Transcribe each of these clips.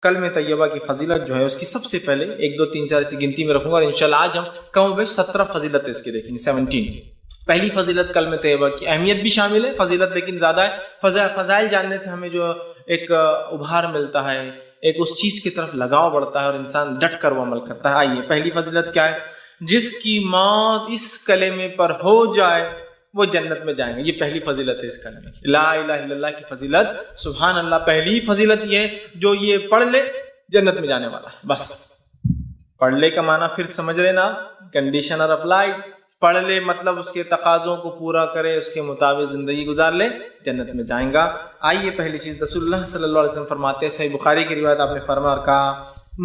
کلمہ طیبہ کی فضیلت جو ہے اس کی سب سے پہلے 1 2 3 4 ایسی گنتی میں رکھوں گا، اور انشاءاللہ آج ہم کم و بیش 17 فضیلت اس کی دیکھیں گے، 17۔ پہلی فضیلت کلمہ طیبہ کی اہمیت بھی شامل ہے، فضیلت لیکن زیادہ ہے۔ فضائل جاننے سے ہمیں جو ایک ابھار ملتا ہے، ایک اس چیز کی طرف لگاؤ بڑھتا ہے اور انسان ڈٹ کر وہ عمل کرتا ہے۔ آئیے پہلی فضیلت کیا ہے؟ جس کی موت اس کلمے پر ہو جائے وہ جنت میں جائیں گے۔ یہ پہلی فضیلت ہے اس کلمے کی، لا الہ الا اللہ کی فضیلت۔ سبحان اللہ، پہلی فضیلت یہ ہے جو یہ پڑھ لے جنت میں جانے والا ہے۔ بس پڑھ لے کا معنی پھر سمجھ لینا، کنڈیشن اور اپلائیڈ۔ پڑھ لے مطلب اس کے تقاضوں کو پورا کرے، اس کے مطابق زندگی گزار لے، جنت میں جائیں گا۔ آئیے پہلی چیز، رسول اللہ صلی اللہ علیہ وسلم فرماتے ہیں، صحیح بخاری کی روایت، آپ نے فرمایا اور کہا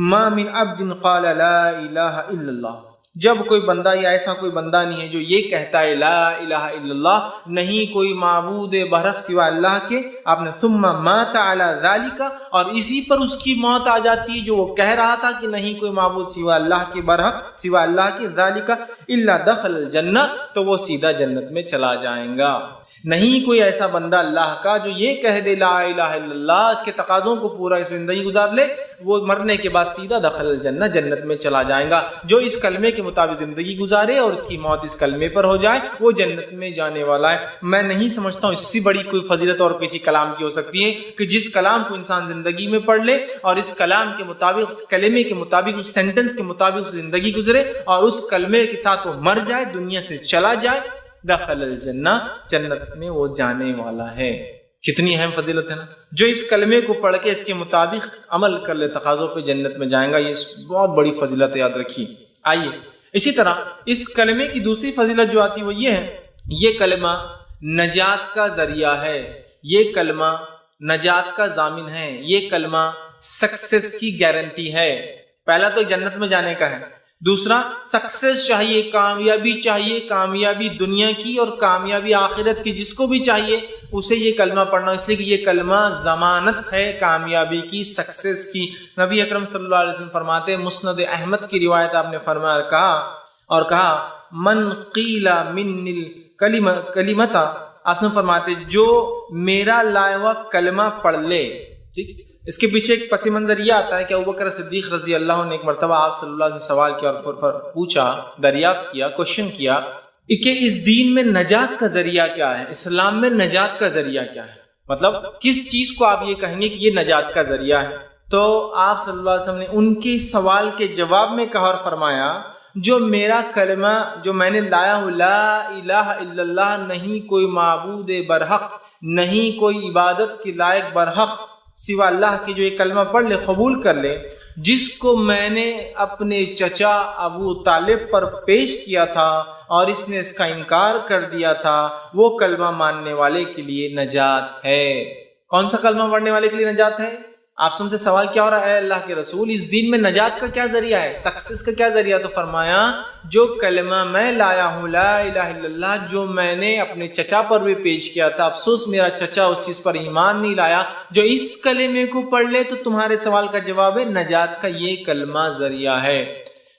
ما من عبد قال لا الہ الا اللہ، جب کوئی بندہ یا ایسا کوئی بندہ نہیں ہے جو یہ کہتا ہے لا الہ الا اللہ، نہیں کوئی معبود برحق سوا اللہ کے، آپ نے ثم مات علی ذالک، اور اسی پر اس کی موت آ جاتی ہے جو وہ کہہ رہا تھا کہ نہیں کوئی معبود سوا اللہ کے، برحق سوا اللہ کے، ذالک الا دخل الجنہ، تو وہ سیدھا جنت میں چلا جائیں گا۔ نہیں کوئی ایسا بندہ اللہ کا جو یہ کہہ دے لا الہ الا اللہ، اس کے تقاضوں کو پورا اس زندگی گزار لے، وہ مرنے کے بعد سیدھا دخل الجنہ، جنت میں چلا جائے گا۔ جو اس کلمے کے مطابق زندگی گزارے اور اس کی موت اس کلمے پر ہو جائے، وہ جنت میں جانے والا ہے۔ میں نہیں سمجھتا ہوں اس سے بڑی کوئی فضیلت اور کسی کلام کی ہو سکتی ہے کہ جس کلام کو انسان زندگی میں پڑھ لے اور اس کلام کے مطابق، اس کلمے کے مطابق، اس سینٹنس کے مطابق اس زندگی گزرے اور اس کلمے کے ساتھ وہ مر جائے، دنیا سے چلا جائے، دخل الجنہ، جنت میں وہ جانے والا ہے۔ کتنی اہم فضیلت ہے نا، جو اس کلمے کو پڑھ کے اس کے مطابق عمل کر لے، تقاضوں پہ جنت میں جائیں گا۔ یہ بہت بڑی فضیلت ہے، یاد رکھیے۔ آئیے اسی طرح اس کلمے کی دوسری فضیلت جو آتی ہے وہ یہ ہے، یہ کلمہ نجات کا ذریعہ ہے، یہ کلمہ نجات کا ضامن ہے، یہ کلمہ سکسیس کی گارنٹی ہے۔ پہلا تو جنت میں جانے کا ہے، دوسرا سکسیس چاہیے، کامیابی چاہیے، کامیابی دنیا کی اور کامیابی آخرت کی، جس کو بھی چاہیے اسے یہ کلمہ پڑھنا، اس لیے کہ یہ کلمہ ضمانت ہے کامیابی کی، سکسیس کی۔ نبی اکرم صلی اللہ علیہ وسلم فرماتے ہیں، مسند احمد کی روایت، آپ نے فرمایا اور کہا من قیل من الکلمۃ، آپ نے فرماتے جو میرا لائے ہوا کلمہ پڑھ لے، ٹھیک۔ اس کے پیچھے ایک پس منظر یہ آتا ہے کہ ابوبکر صدیق رضی اللہ عنہ نے ایک مرتبہ آپ صلی اللہ علیہ وسلم سوال کیا اور پوچھا، دریافت کیا، کوشچن کیا کہ اس دین میں نجات کا ذریعہ کیا ہے، اسلام میں نجات کا ذریعہ کیا ہے، مطلب کس چیز کو آپ یہ کہیں گے کہ یہ نجات کا ذریعہ ہے؟ تو آپ صلی اللہ علیہ وسلم نے ان کے سوال کے جواب میں کہا اور فرمایا جو میرا کلمہ جو میں نے لایا ہوں، لا الہ الا اللہ، نہیں کوئی معبود برحق، نہیں کوئی عبادت کے لائق برحق سوا اللہ کی، جو یہ کلمہ پڑھ لے، قبول کر لے، جس کو میں نے اپنے چچا ابو طالب پر پیش کیا تھا اور اس نے اس کا انکار کر دیا تھا، وہ کلمہ ماننے والے کے لیے نجات ہے۔ کون سا کلمہ پڑھنے والے کے لیے نجات ہے؟ آپ سب سے سوال کیا ہو رہا ہے، اے اللہ کے رسول اس دین میں نجات کا کیا ذریعہ ہے، سکسیس کا کیا ذریعہ؟ تو فرمایا جو کلمہ میں لایا ہوں، لا الہ الا اللہ، جو میں نے اپنے چچا پر بھی پیش کیا تھا، افسوس میرا چچا اس چیز پر ایمان نہیں لایا، جو اس کلمے کو پڑھ لے تو تمہارے سوال کا جواب ہے، نجات کا یہ کلمہ ذریعہ ہے۔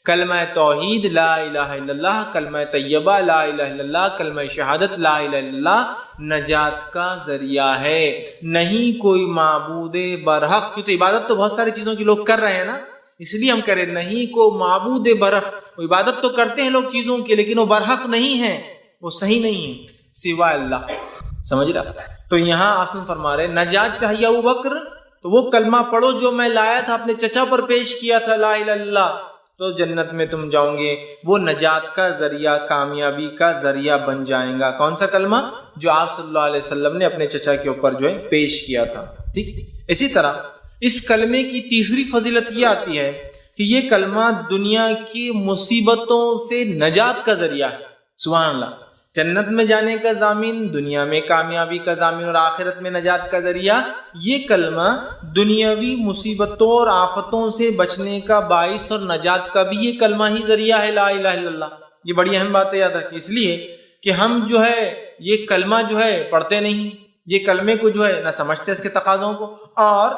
کلمہ توحید لا الہ الا اللہ، کلمہ طیبہ لا الہ الا اللہ، کلمہ شہادت لا الہ الا اللہ نجات کا ذریعہ ہے۔ نہیں کوئی معبود برحق، کیوں تو عبادت تو بہت ساری چیزوں کی لوگ کر رہے ہیں نا، اس لیے ہم کہہ رہے ہیں نہیں کوئی معبود برحق، وہ عبادت تو کرتے ہیں لوگ چیزوں کی لیکن وہ برحق نہیں ہیں، وہ صحیح نہیں ہے سوا اللہ، سمجھ رہا؟ تو یہاں آپ نے فرما رہے نجات چاہیے ابو بکر تو وہ کلمہ پڑھو جو میں لایا تھا، اپنے چچا پر پیش کیا تھا، لا الہ الا اللہ، تو جنت میں تم جاؤ گے، وہ نجات کا ذریعہ، کامیابی کا ذریعہ بن جائیں گا۔ کون سا کلمہ؟ جو آپ صلی اللہ علیہ وسلم نے اپنے چچا کے اوپر جو ہے پیش کیا تھا، ٹھیک۔ اسی طرح اس کلمے کی تیسری فضیلت یہ آتی ہے کہ یہ کلمہ دنیا کی مصیبتوں سے نجات کا ذریعہ ہے۔ سبحان اللہ، جنت میں جانے کا ضامن، دنیا میں کامیابی کا ضامن اور آخرت میں نجات کا ذریعہ۔ یہ کلمہ دنیاوی مصیبتوں اور آفتوں سے بچنے کا باعث اور نجات کا بھی یہ کلمہ ہی ذریعہ ہے، لا الہ الا اللہ۔ یہ بڑی اہم بات ہے، یاد رکھیں، اس لیے کہ ہم جو ہے یہ کلمہ جو ہے پڑھتے نہیں، یہ کلمے کو جو ہے نہ سمجھتے اس کے تقاضوں کو، اور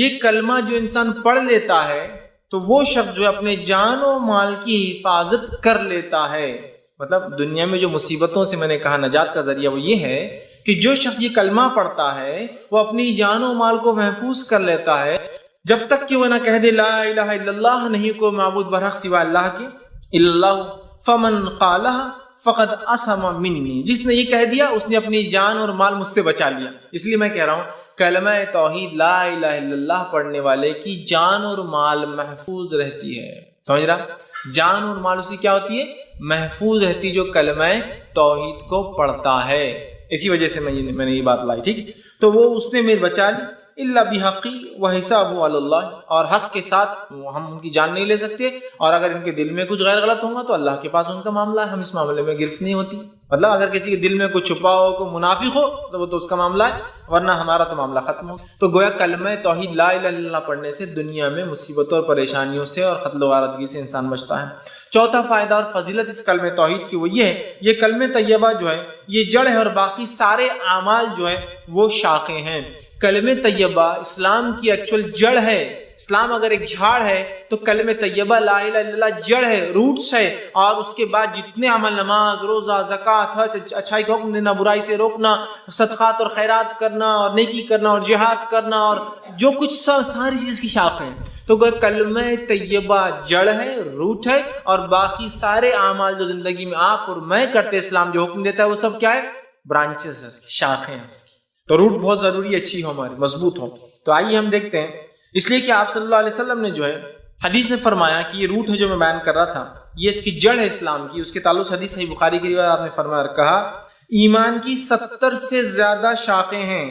یہ کلمہ جو انسان پڑھ لیتا ہے تو وہ شخص جو اپنے جان و مال کی حفاظت کر لیتا ہے۔ مطلب دنیا میں جو مصیبتوں سے میں نے کہا نجات کا ذریعہ وہ یہ ہے کہ جو شخص یہ کلمہ پڑھتا ہے وہ اپنی جان و مال کو محفوظ کر لیتا ہے، جب تک کہ وہ نہ کہہ دے لا الہ الا اللہ، نہیں کوئی معبود برحق سوا اللہ کے، اللہ فمن قالها فقد اسم منی، جس نے یہ کہہ دیا اس نے اپنی جان اور مال مجھ سے بچا لیا۔ اس لیے میں کہہ رہا ہوں کلمہ توحید لا الہ الا اللہ پڑھنے والے کی جان اور مال محفوظ رہتی ہے، سمجھ رہا؟ جان اور مال اسی کیا ہوتی ہے؟ محفوظ رہتی جو کلمہ توحید کو پڑھتا ہے۔ اسی وجہ سے میں نے یہ بات لائی، ٹھیک؟ تو وہ اس نے میرے بچا لی، اللہ بحقی وحسابہ علی اللہ، اور حق کے ساتھ ہم ان کی جان نہیں لے سکتے، اور اگر ان کے دل میں کچھ غیر غلط ہوگا تو اللہ کے پاس ان کا معاملہ ہے، ہم اس معاملے میں گرفت نہیں ہوتی۔ مطلب اگر کسی کے دل میں کوئی چھپا ہو، کوئی منافق ہو تو وہ تو اس کا معاملہ ہے، ورنہ ہمارا تو معاملہ ختم ہو۔ تو گویا کلمہ توحید لا الہ الا اللہ پڑھنے سے دنیا میں مصیبتوں اور پریشانیوں سے اور قتل و غارتگی سے انسان بچتا ہے۔ چوتھا فائدہ اور فضیلت اس کلمہ توحید کی وہ یہ ہے، یہ کلمہ طیبہ جو ہے یہ جڑ ہے اور باقی سارے اعمال جو ہے وہ شاخیں ہیں۔ کلمہ طیبہ اسلام کی ایکچوئل جڑ ہے۔ اسلام اگر ایک جھاڑ ہے تو کلمہ طیبہ لا الہ الا اللہ جڑ ہے، روٹس ہے، اور اس کے بعد جتنے عمل، نماز، روزہ، زکوٰۃ، حج، اچھائی کا حکم دینا، برائی سے روکنا، صدقات اور خیرات کرنا اور نیکی کرنا اور جہاد کرنا اور جو کچھ ساری چیز کی شاخ ہیں۔ تو کلمہ طیبہ جڑ ہے، روٹ ہے، اور باقی سارے اعمال جو زندگی میں آپ اور میں کرتے اسلام جو حکم دیتا ہے وہ سب کیا ہے؟ برانچز ہے، اس کی شاخیں ہیں اس کی۔ تو روٹ بہت ضروری، اچھی ہو ہماری، مضبوط ہو۔ تو آئیے ہم دیکھتے ہیں، اس لیے کہ آپ صلی اللہ علیہ وسلم نے جو ہے حدیث میں فرمایا کہ یہ روٹ ہے جو میں بیان کر رہا تھا، یہ اس کی جڑ ہے اسلام کی۔ اس کے تعلق سے حدیث صحیح بخاری کی روایت، آپ نے فرمایا اور کہا ایمان کی 70 سے زیادہ شاخیں ہیں،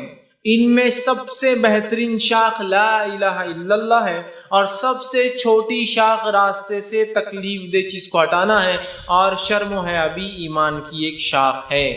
ان میں سب سے بہترین شاخ لا الہ الا اللہ ہے، اور سب سے چھوٹی شاخ راستے سے تکلیف دہ چیز کو ہٹانا ہے، اور شرم و حیا بھی ایمان کی ایک شاخ ہے۔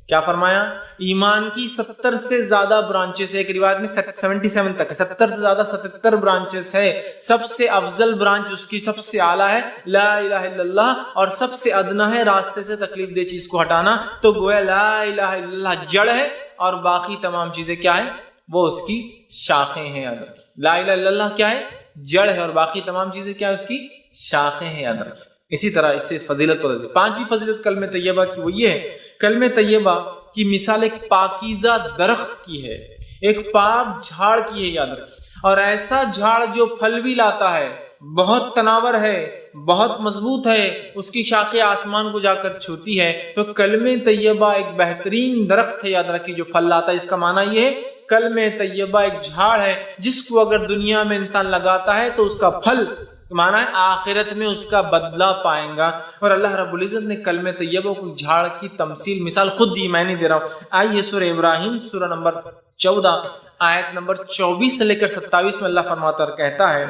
کیا فرمایا؟ ایمان کی 70 سے زیادہ برانچز ہے، ایک روایت میں 77 تک ہے، 70 سے زیادہ 77 برانچز ہے۔ سب سے افضل برانچ اس کی سب سے اعلیٰ ہے لا الہ الا اللہ، اور سب سے ادنا ہے راستے سے تکلیف دہ چیز کو ہٹانا۔ تو گویا لا الہ الا اللہ جڑ ہے اور باقی تمام چیزیں کیا ہے؟ وہ اس کی شاخیں ہیں۔ یاد رکھیں، لا الہ الا اللہ کیا ہے؟ جڑ ہے، اور باقی تمام چیزیں کیا ہے؟ اس کی شاخیں ہیں، یاد رکھیں۔ اسی طرح اس سے فضیلت کو دیتے۔ پانچویں فضیلت کلمہ طیبہ کی وہ یہ ہے، کلمہ طیبہ کی مثال ایک پاکیزہ درخت کی ہے، ایک پاک جھاڑ کی ہے، یاد رکھیں، اور ایسا جھاڑ جو پھل بھی لاتا ہے، بہت تناور ہے، بہت مضبوط ہے، اس کی شاخیں آسمان کو جا کر چھوتی ہے۔ تو کلمہ طیبہ ایک بہترین درخت ہے، یاد رکھیں، جو پھل لاتا ہے۔ اس کا معنی یہ ہے کلمہ طیبہ ایک جھاڑ ہے جس کو اگر دنیا میں انسان لگاتا ہے تو اس کا پھل معنی ہے آخرت میں اس کا بدلہ پائیں گا۔ اور اللہ رب العزت نے کلمہ طیبہ کو جھاڑ کی تمثیل، مثال خود دی، میں نہیں دے رہا ہوں۔ آئیے سورہ ابراہیم سورہ نمبر 14 آیت نمبر 24 سے لے کر 27 میں اللہ فرماتا اور کہتا ہے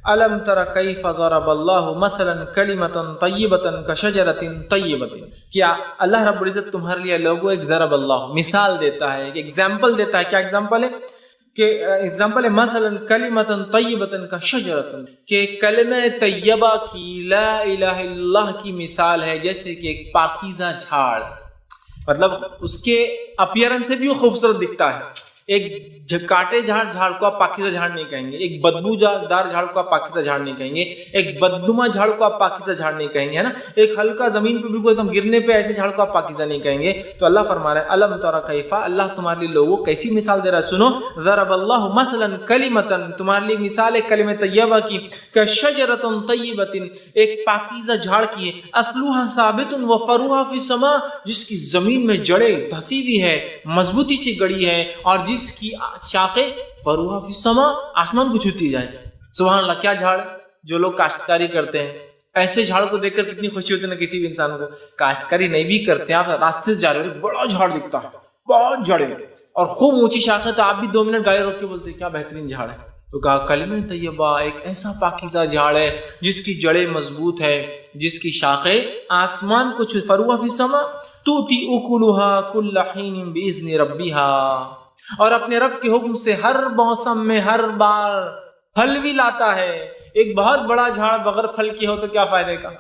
الم تر کیف ضرب اللہ مثلا کلمۃ طیبۃ کشجرۃ طیبۃ، کیا اللہ رب العزت تمہارے لیے لوگوں ایک ضرب اللہ مثال دیتا ہے، ایک ایگزامپل دیتا ہے۔ کیا ایگزامپل ہے؟ کہ ایگزامپل ہے مثلا کلمۃ طیبۃ کشجرۃ، کہ کلمہ طیبہ کی لا الہ الا اللہ کی مثال ہے جیسے کہ ایک پاکیزہ جھاڑ، مطلب اس کے اپیرنس سے بھی وہ خوبصورت دکھتا ہے۔ ایک کاٹے جھاڑ کو آپ پاکیزہ جھاڑ نہیں کہیں گے، ایک بدبو دار جھاڑ کو آپ پاکیزہ جھاڑ نہیں کہیں گے، ایک بدنما جھاڑ کو آپ پاکیزہ جھاڑ نہیں کہیں گے، ہے نا، ایک ہلکا زمین پہ بالکل ایک دم گرنے پہ ایسے جھاڑ کو آپ پاکیزہ نہیں کہیں گے۔ تو اللہ فرما رہا ہے الم تر کیف، اللہ تمہارے لیے لوگوں کیسی مثال دے رہا ہے، سنو، ضرب اللہ مثلا کلمۃ، تمہارے لیے مثال ہے کلمہ طیبہ کی، کشجرۃ طیبۃ، ایک پاکیزہ جھاڑ کی ہے، اصلها ثابت وفروها فی السماء، جس کی زمین میں جڑیں دھسی ہوئی ہے، مضبوطی سی گڑی ہے، اور جس کی شاخیں فروہا فی السماء، آسمان کو چھوتی جائے۔ سبحان اللہ، کیا جھاڑ! جو لوگ کاشتکاری کرتے ہیں ایسے جھاڑ کو دیکھ کر کتنی خوشی ہوتی ہے نا کسی بھی انسان کو۔ کاشتکاری نہیں بھی کرتے ہیں، آپ راستے سے جا رہے ہیں، بڑا جھاڑ دکھتا ہے، بہت جڑیں اور خوب اونچی شاخیں، تو آپ بھی 2 منٹ گاڑی روک کے بولتے ہیں کیا بہترین جھاڑ ہے۔ تو کہا کلمہ طیبہ ایک ایسا پاکیزہ جھاڑ ہے جس کی جڑیں مضبوط ہے، جس کی شاخیں آسمان کو چھوتی، فروہا فی السماء تؤتی اکلها کل حین باذن ربها، اور اپنے رب کے حکم سے ہر موسم میں ہر بار پھل بھی لاتا ہے۔ ایک بہت بڑا جھاڑ بغیر پھل کی ہو تو کیا فائدے کا؟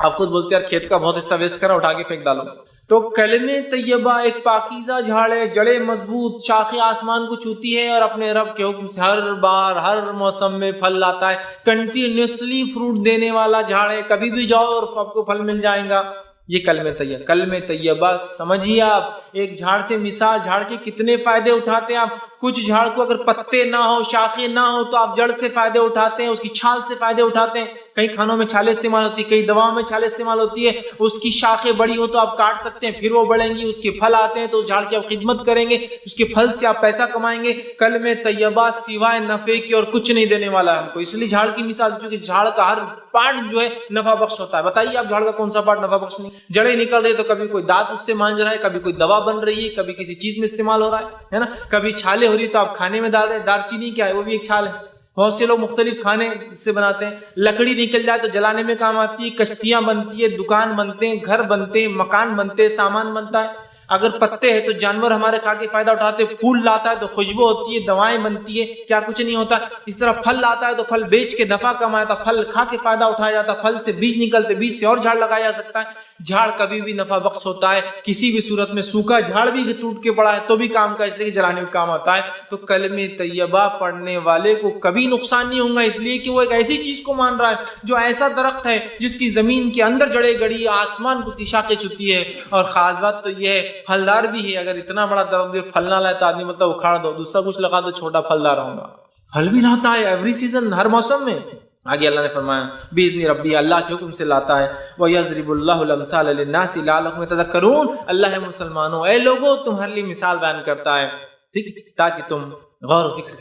آپ خود بولتے ہیں یار کھیت کا بہت حصہ ویسٹ کرا، اٹھا کے پھینک ڈالو۔ تو کلمہ طیبہ ایک پاکیزہ جھاڑ ہے، جڑیں مضبوط، شاخیں آسمان کو چھوتی ہے، اور اپنے رب کے حکم سے ہر بار ہر موسم میں پھل لاتا ہے، کنٹینیوسلی فروٹ دینے والا جھاڑ ہے، کبھی بھی جاؤ اور آپ کو پھل مل جائے گا۔ یہ کلمہ طیبہ سمجھیے آپ. ایک جھاڑ سے مثال جھاڑ کے کتنے فائدے اٹھاتے ہیں آپ. کچھ جھاڑ کو اگر پتے نہ ہو شاخیں نہ ہو تو آپ جڑ سے فائدے اٹھاتے ہیں, اس کی چھال سے فائدے اٹھاتے ہیں. کئی کھانوں میں چھالیں استعمال ہوتی ہے, کئی دواؤں میں چھالیں استعمال ہوتی ہے. اس کی شاخیں بڑی ہو تو آپ کاٹ سکتے ہیں, پھر وہ بڑھیں گی. اس کے پھل آتے ہیں تو اس جھاڑ کی آپ خدمت کریں گے, اس کے پھل سے آپ پیسہ کمائیں گے. کلمہ طیبہ سوائے نفع کے اور کچھ نہیں دینے والا ہے ہم کو. اس لیے جھاڑ کی مثال, کیونکہ جھاڑ کا ہر پارٹ جو ہے نفع بخش ہوتا ہے. بتائیے آپ جھاڑ کا کون سا پارٹ نفع بخش نہیں؟ جڑیں نکل رہی تو کبھی کوئی دانت اس سے مانج رہا ہے, کبھی کوئی دوا بن رہی ہے, کبھی کسی چیز میں استعمال ہو رہا ہے نا. کبھی چھالیں ہو رہی تو آپ کھانے میں ڈال رہے ہیں. دار چینی کیا ہے؟ وہ بھی ایک چھال ہے. بہت سے لوگ مختلف کھانے اس سے بناتے ہیں. لکڑی نکل جائے تو جلانے میں کام آتی ہے, کشتیاں بنتی ہے, دکان بنتے ہیں, گھر بنتے ہیں, مکان بنتے ہیں, سامان بنتا ہے. اگر پتے ہیں تو جانور ہمارے کھا کے فائدہ اٹھاتے ہیں. پھول لاتا ہے تو خوشبو ہوتی ہے, دوائیں بنتی ہے, کیا کچھ نہیں ہوتا. اس طرح پھل لاتا ہے تو پھل بیچ کے نفع کمایا جاتا, پھل کھا کے فائدہ اٹھایا جاتا, پھل سے بیج نکلتے, بیج سے اور جھاڑ لگایا جا سکتا ہے. جھاڑ کبھی بھی نفع بخش ہوتا ہے کسی بھی صورت میں. سوکھا جھاڑ بھی ٹوٹ کے پڑا ہے تو بھی کام کا, اس لیے جلانے میں کام آتا ہے. تو کلمہ طیبہ پڑھنے والے کو کبھی نقصان نہیں ہوگا, اس لیے کہ وہ ایک ایسی چیز کو مان رہا ہے جو ایسا درخت ہے جس کی زمین کے اندر جڑیں گڑی, آسمان کو اس کی شاخیں چھوتی ہے. اور خاص بات تو یہ ہے پھلدار بھی ہے. اگر اتنا بڑا درخت پھل نہ لائے تو آدمی مطلب اکھاڑ دو, دوسرا کچھ لگا دو, چھوٹا پھلدار ہوگا. پھل بھی لاتا ہے ایوری سیزن, ہر موسم میں. آگے اللہ نے فرمایا باذن ربی, اللہ کے حکم سے لاتا ہے. وَيَضْرِبُ اللَّهُ الْأَمْثَالَ لِلنَّاسِ لَعَلَّكُمْ يَتَذَكَّرُونَ, اللہ مسلمانوں اے لوگوں تمہارے لیے مثال بیان کرتا ہے, ٹھیک, تاکہ تم غور و فکر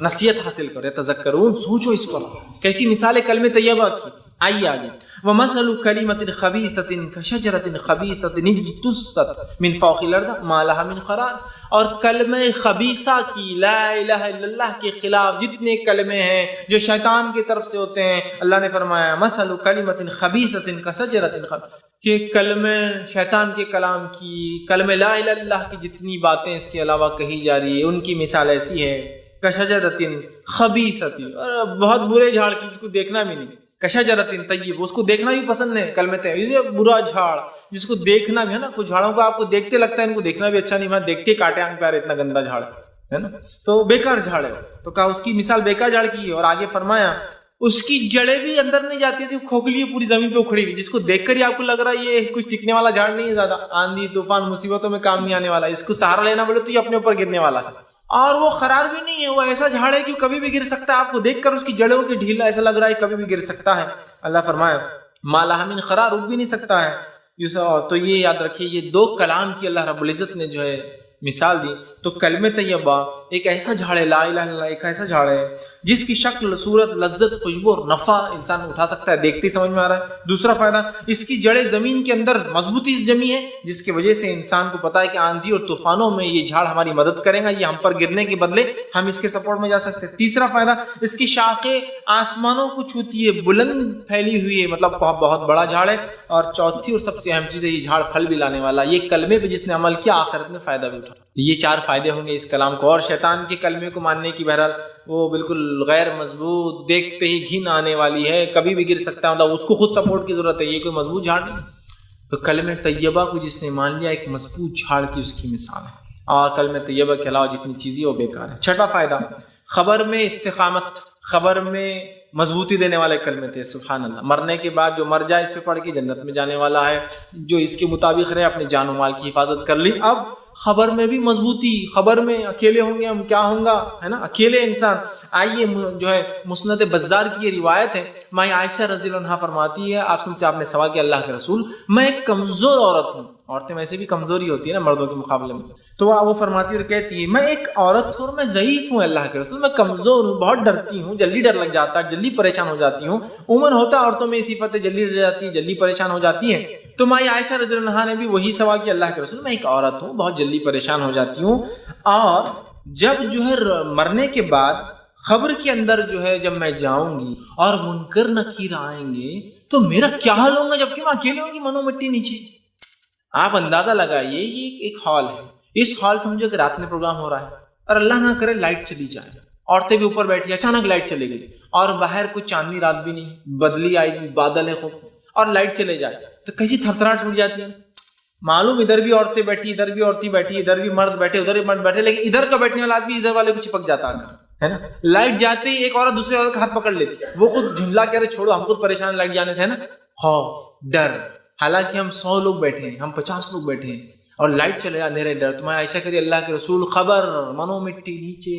نصیحت حاصل کرو. يَتَذَكَّرُونَ, سوچو اس پر. کیسی مثال ہے کلمہ طیبہ کی. آئیے آگے. وَمَثَلُ كَلِمَةٍ خَبِيثَةٍ كَشَجَرَةٍ خَبِيثَةٍ اجْتُثَّتْ مِنْ فَوْقِ الْأَرْضِ مَا لَهَا مِنْ قَرَارٍ, اور کلمہ خبیثہ کی, لا الہ الا اللہ کے خلاف جتنے کلمے ہیں جو شیطان کی طرف سے ہوتے ہیں, اللہ نے فرمایا مثل کلمۃ خبیثۃ کشجرۃ, کہ کلمہ شیطان کے کلام کی, کلمہ لا الہ الا اللہ کی جتنی باتیں اس کے علاوہ کہی جا رہی ہے ان کی مثال ایسی ہے کشجرۃ خبیثۃ, اور بہت برے جھاڑ کی, جس کو دیکھنا بھی نہیں. کشجرۃ طیب, اس کو دیکھنا بھی پسند ہے. کلمہ طیب برا جھاڑ جس کو دیکھنا بھی ہے نا, کچھ جھاڑوں کو آپ کو دیکھتے لگتا ہے ان کو دیکھنا بھی اچھا نہیں, میں دیکھ کے کاٹے آنکھ پہ آ رہے, اتنا گندا جھاڑ ہے نا, تو بیکار جھاڑ ہے. تو کہا اس کی مثال بیکار جھاڑ کی ہے. اور آگے فرمایا اس کی جڑیں بھی اندر نہیں جاتی, جو کھوکھلی ہے پوری زمین پہ اکھڑی ہوئی, جس کو دیکھ کر ہی آپ کو لگ رہا ہے یہ کچھ ٹکنے والا جھاڑ نہیں ہے, زیادہ آندھی طوفان مصیبتوں میں کام نہیں آنے والا, اس کو سہارا لینا بولے تو یہ اپنے اوپر گرنے والا ہے. اور وہ قرار بھی نہیں ہے, وہ ایسا جھاڑ ہے کہ کبھی بھی گر سکتا ہے. آپ کو دیکھ کر اس کی جڑوں کی ڈھیلا ایسا لگ رہا ہے کبھی بھی گر سکتا ہے. اللہ فرمایا ما لہا من قرار, رک بھی نہیں سکتا ہے. تو یہ یاد رکھیے, یہ دو کلام کی اللہ رب العزت نے جو ہے مثال دی. تو کلمہ طیبہ ایک ایسا جھاڑ ہے, لا الہ الا اللہ ایک ایسا جھاڑ ہے جس کی شکل, صورت, لذت, خوشبو اور نفع انسان اٹھا سکتا ہے, دیکھتے ہی سمجھ میں آ رہا ہے. دوسرا فائدہ, اس کی جڑیں زمین کے اندر مضبوطی سے جمی ہے, جس کی وجہ سے انسان کو پتا ہے کہ آندھی اور طوفانوں میں یہ جھاڑ ہماری مدد کرے گا, یہ ہم پر گرنے کے بدلے ہم اس کے سپورٹ میں جا سکتے ہیں. تیسرا فائدہ, اس کی شاخیں آسمانوں کو چھوتی ہے, بلند پھیلی ہوئی ہے, مطلب بہت بڑا جھاڑ ہے. اور چوتھی اور سب سے اہم چیز ہے, یہ جھاڑ پھل بھی لانے والا. یہ کلمے پہ جس نے عمل کیا آخرت میں فائدہ بھی اٹھا. یہ 4 فائدے ہوں گے اس کلام کو. اور شیطان کے کلمے کو ماننے کی بہرحال وہ بالکل غیر مضبوط, دیکھتے ہی گھن آنے والی ہے, کبھی بھی گر سکتا ہے, مطلب اس کو خود سپورٹ کی ضرورت ہے, یہ کوئی مضبوط جھاڑ نہیں. تو کلمہ طیبہ کو جس نے مان لیا ایک مضبوط جھاڑ کی اس کی مثال ہے. اور کلمہ طیبہ کے علاوہ جتنی چیزیں وہ بیکار ہے. چھٹا فائدہ, خبر میں استقامت, خبر میں مضبوطی دینے والے کلمے تھے. سبحان اللہ, مرنے کے بعد جو مر جائے اس پہ پڑھ کے جنت میں جانے والا ہے, جو اس کے مطابق رہے اپنے جان و مال کی حفاظت کر لی. اب خبر میں بھی مضبوطی, خبر میں اکیلے ہوں گے ہم, کیا ہوں گا, ہے نا, اکیلے انسان. آئیے جو ہے مسند بزار کی یہ روایت ہے, ماں عائشہ رضی اللہ عنہا فرماتی ہے, آپ نے سوال کیا اللہ کے رسول, میں ایک کمزور عورت ہوں. عورتیں ویسے بھی کمزوری ہوتی ہے نا مردوں کے مقابلے میں. تو وہ فرماتی اور کہتی ہے, میں ایک عورت ہوں اور میں ضعیف ہوں اللہ کے رسول, میں کمزور ہوں, بہت ڈرتی ہوں, جلدی ڈر لگ جاتا ہے, جلدی پریشان ہو جاتی ہوں. عموماً ہوتا ہے عورتوں میں یہ صفت ہے, جلدی ڈر جاتی ہے, جلدی پریشان ہو جاتی ہے. تو ماں عائشہ رضی اللہ عنہا نے بھی وہی سوال کیا اللہ کے رسول, میں ایک عورت ہوں, بہت جلدی پریشان ہو جاتی ہوں, اور جب جو ہے مرنے کے بعد خبر کے اندر جو ہے جب میں جاؤں گی اور منکر نکیر آئیں گے تو میرا کیا حال ہوگا, جبکہ میں اکیلے ہوں گی منو مٹی نیچے. آپ اندازہ لگائیے, یہ ایک ہال ہے, اس ہال سمجھو کہ رات میں پروگرام ہو رہا ہے, اور اللہ نہ کرے لائٹ چلی جائے, عورتیں بھی اوپر بیٹھی, اچانک لائٹ چلی گئی, اور باہر کوئی چاندنی رات بھی نہیں, بدلی آئی, بادل ہے خوب, اور لائٹ چلے جائے, تو کیسی تھرتھراہٹ چھوٹ جاتی ہے. معلوم ادھر بھی عورتیں بیٹھی, ادھر بھی عورتیں بیٹھی, ادھر بھی مرد بیٹھے, ادھر بھی مرد بیٹھے, لیکن ادھر کا بیٹھنے والا آدمی ادھر والے کو چپک جاتا ہے نا. لائٹ جاتے ہی ایک عورت دوسرے عورت کا ہاتھ پکڑ لیتی, وہ خود جھنڈلا کہہ رہے چھوڑو ہم خود پریشان لائٹ جانے سے, ہے نا, خوف, ڈر, حالانکہ ہم 100 لوگ بیٹھے ہیں، ہم 50 لوگ بیٹھے ہیں اور لائٹ چلے گا اندھیرے ڈر، تمہیں عائشہ کہتی اللہ کے رسول خبر منو مٹی نیچے،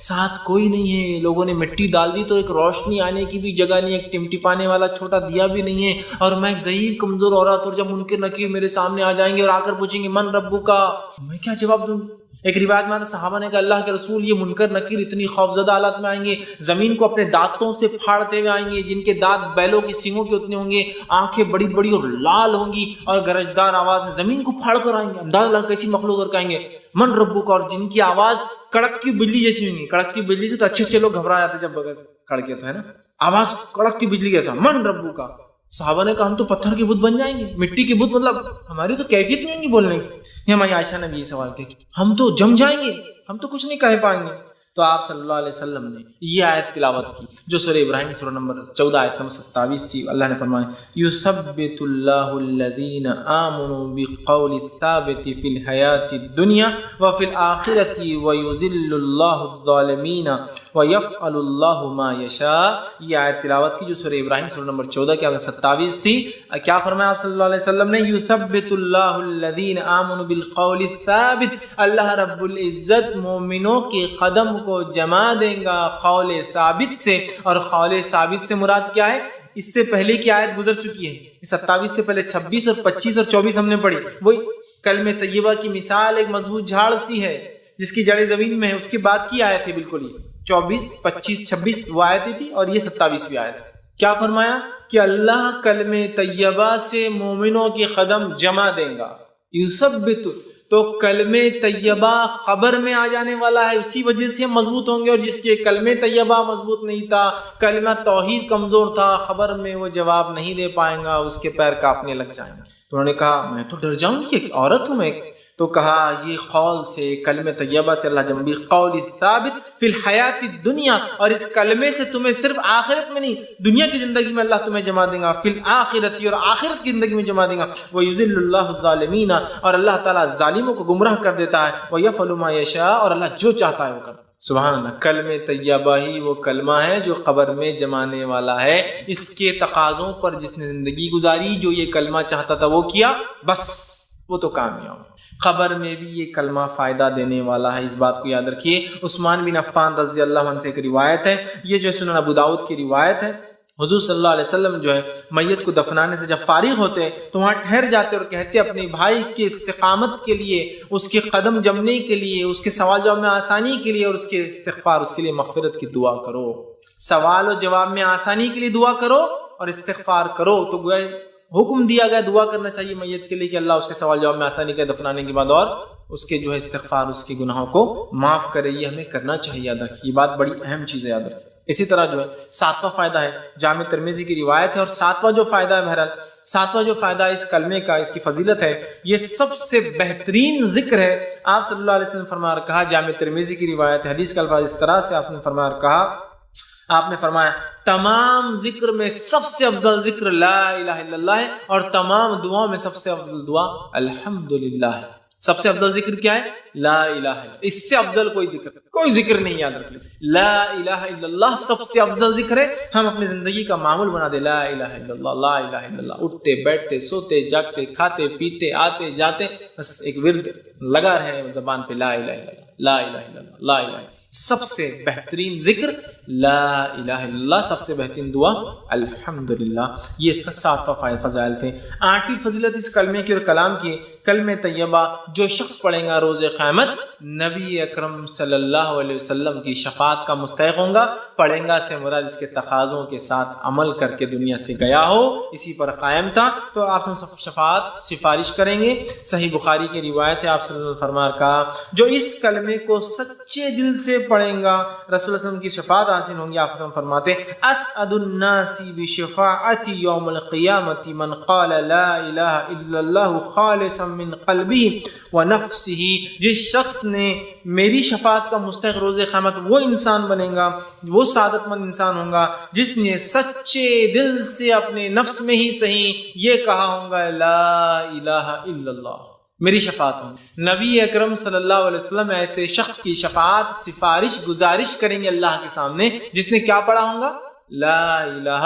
ساتھ کوئی نہیں ہے، لوگوں نے مٹی ڈال دی تو ایک روشنی آنے کی بھی جگہ نہیں، ایک ٹمٹپانے والا چھوٹا دیا بھی نہیں ہے، اور میں ایک ضعیف کمزور عورت، اور جب منکر نکیر میرے سامنے آ جائیں گے اور آ کر پوچھیں گے من ربو کا، میں کیا جواب دوں؟ ایک روایت میں صحابہ نے کہا اللہ کے رسول یہ منکر نکیر اتنی خوفزدہ حالت میں آئیں گے، زمین کو اپنے دانتوں سے پھاڑتے ہوئے آئیں گے، جن کے دانت بیلوں کی سینگوں کے اتنے ہوں گے، آنکھیں بڑی بڑی اور لال ہوں گی، اور گرجدار آواز میں زمین کو پھاڑ کر آئیں گے، انداز لگا کیسی مخلوق، اور کہیں گے من ربو کا، اور جن کی آواز کڑک کی بجلی جیسی ہوں گی۔ کڑک کی بجلی سے تو اچھے لوگ گھبرا جاتے جب کڑکے تو ہے نا، آواز کڑک کی بجلی جیسا، من ربو کا۔ صحابہ نے کہا ہم تو پتھر کے بت بن جائیں گے، مٹی کے بت، مطلب ہماری تو کیفیت نہیں ہوگی بولنے کی۔ یہ ہماری عائشہ نے بھی یہ سوال کیا ہم تو جم جائیں گے، ہم تو کچھ نہیں کہہ پائیں گے۔ تو آپ صلی اللہ علیہ وسلم نے یہ آیت تلاوت کی جو سورہ ابراہیم سورہ نمبر 14 آیت نمبر 27 تھی۔ اللہ نے فرمایا یثبت اللہ الذین آمنوا بالقول الثابت فی الحیاۃ الدنیا وفی الآخرۃ ویذل اللہ الظالمین ویفعل اللہ ما یشاء۔ یہ آیت تلاوت کی جو سورہ ابراہیم سورہ نمبر 14 کی آیت 27 تھی۔ کیا فرمایا آپ صلی اللہ علیہ وسلم نے یثبت اللہ الذین آمنوا بالقول الثابت، اللہ رب العزت مومنوں کے قدم کو جما دیں گا قول ثابت سے، اور قول ثابت سے مراد کیا ہے؟ اس سے پہلے کی آیت گزر چکی ہے، 27 سے پہلے 26 اور 25 اور 24 ہم نے پڑھی، وہی کلمہ طیبہ کی مثال ایک مضبوط جھاڑ سی ہے جس کی جڑیں زمین میں ہے، اس کے بعد کی آیت ہے بالکل یہ 24 25 26 وہ آیتیں تھی، اور یہ 27ویں آیت۔ کیا فرمایا کہ اللہ کلمہ طیبہ سے مومنوں کے قدم جما دیں گا، یثبت، تو کلمہ طیبہ خبر میں آ جانے والا ہے، اسی وجہ سے ہم مضبوط ہوں گے، اور جس کے کلمہ طیبہ مضبوط نہیں تھا، کلمہ توحید کمزور تھا، خبر میں وہ جواب نہیں دے پائیں گا، اس کے پیر کانپنے لگ جائیں گے۔ تو انہوں نے کہا میں تو ڈر جاؤں گی، ایک عورت ہوں میں، تو کہا یہ قول سے، کلمہ طیبہ سے اللہ جنبی قول ثابت فی الحیات الدنیا، اور اس کلمے سے تمہیں صرف آخرت میں نہیں دنیا کی زندگی میں اللہ تمہیں جما دے گا، فی الآخرت، اور آخرت کی زندگی میں جما دے گا، ویذل اللہ الظالمین، اور اللہ تعالیٰ ظالموں کو گمراہ کر دیتا ہے، ویفعل ما یشاء، اور اللہ جو چاہتا ہے وہ کرتا ہے۔ سبحان اللہ، کلمہ طیبہ ہی وہ کلمہ ہے جو قبر میں جمانے والا ہے، اس کے تقاضوں پر جس نے زندگی گزاری، جو یہ کلمہ چاہتا تھا وہ کیا، بس وہ تو کامیاب۔ قبر میں بھی یہ کلمہ فائدہ دینے والا ہے، اس بات کو یاد رکھیے۔ عثمان بن عفان رضی اللہ عنہ سے ایک روایت ہے، یہ جو سنن ابو داؤد کی روایت ہے، حضور صلی اللہ علیہ وسلم جو ہے میت کو دفنانے سے جب فارغ ہوتے تو وہاں ٹھہر جاتے اور کہتے اپنے بھائی کے استقامت کے لیے، اس کے قدم جمنے کے لیے، اس کے سوال جواب میں آسانی کے لیے، اور اس کے استغفار، اس کے لیے مغفرت کی دعا کرو۔ سوال و جواب میں آسانی کے لیے دعا کرو اور استغفار کرو، تو گویا حکم دیا گیا دعا کرنا چاہیے میت کے لیے کہ اللہ اس کے سوال جواب میں آسانی کرے دفنانے کے بعد، اور اس کے جو ہے استغفار، اس کے گناہوں کو معاف کرے، یہ ہمیں کرنا چاہیے۔ یاد رکھیے، یہ بات بڑی اہم چیز ہے، یاد رکھیے۔ اسی طرح جو ہے 7واں فائدہ ہے، جامع ترمذی کی روایت ہے، اور 7واں جو فائدہ ہے، بہرحال 7واں جو فائدہ ہے اس کلمے کا، اس کی فضیلت ہے، یہ سب سے بہترین ذکر ہے۔ آپ صلی اللہ علیہ وسلم نے فرمایا کہا، جامع ترمذی کی روایت ہے، حدیث کا الفاظ اس طرح سے آپ نے فرمایا کہا، آپ نے فرمایا تمام ذکر میں سب سے افضل ذکر لا الہ الا اللہ ہے، اور تمام دعاؤں میں سب سے افضل دعا الحمدللہ ہے۔ سب سے افضل ذکر کیا ہے؟ لا الہ الا اللہ، اس سے افضل کوئی ذکر نہیں، یاد رکھ لیجیے۔ لا الہ الا اللہ سب سے افضل ذکر ہے، ہم اپنی زندگی کا معمول بنا دیں، لا الہ الا اللہ، لا الہ الا اللہ، اٹھتے بیٹھتے سوتے جاگتے کھاتے پیتے آتے جاتے، بس ایک ورد لگا رہے زبان پہ، لا الہ الا اللہ، لا الہ الا اللہ، لا الہ الا اللہ۔ سب سے بہترین ذکر لا الہ الا اللہ، سب سے بہترین دعا الحمدللہ۔ یہ اس کا 7واں فضائل تھے۔ 8ویں فضیلت اس کلمے کی اور کلام کی، کلمہ طیبہ جو شخص پڑھے گا روز قیامت نبی اکرم صلی اللہ علیہ وسلم کی شفاعت کا مستحق ہوں گا۔ پڑھے گا سے مراد اس کے تقاضوں کے ساتھ عمل کر کے دنیا سے گیا ہو، اسی پر قائم تھا، تو آپ شفاعت سفارش کریں گے۔ صحیح بخاری کی روایت ہے، آپ صلی اللہ علیہ وسلم فرمایا کہا، جو اس کلمے کو سچے دل سے پڑھیں گا رسول اللہ صلی اللہ علیہ وسلم کی شفاعت حاصل ہوں گی۔ آپ فرماتے اسعد الناس بشفاعتی یوم القیامت من قال لا الہ الا اللہ خالصا من قلبہ ونفسہ، جس شخص نے میری شفاعت کا مستحق روز قیامت وہ انسان بنے گا، وہ سعادت مند انسان ہوگا جس نے سچے دل سے اپنے نفس میں ہی صحیح یہ کہا ہوگا لا الہ الا اللہ، میری شفاعت ہوں۔ نبی اکرم صلی اللہ علیہ وسلم ایسے شخص کی شفاعت سفارش گزارش کریں گے اللہ کے سامنے جس نے کیا پڑھا ہوگا؟ لا الہ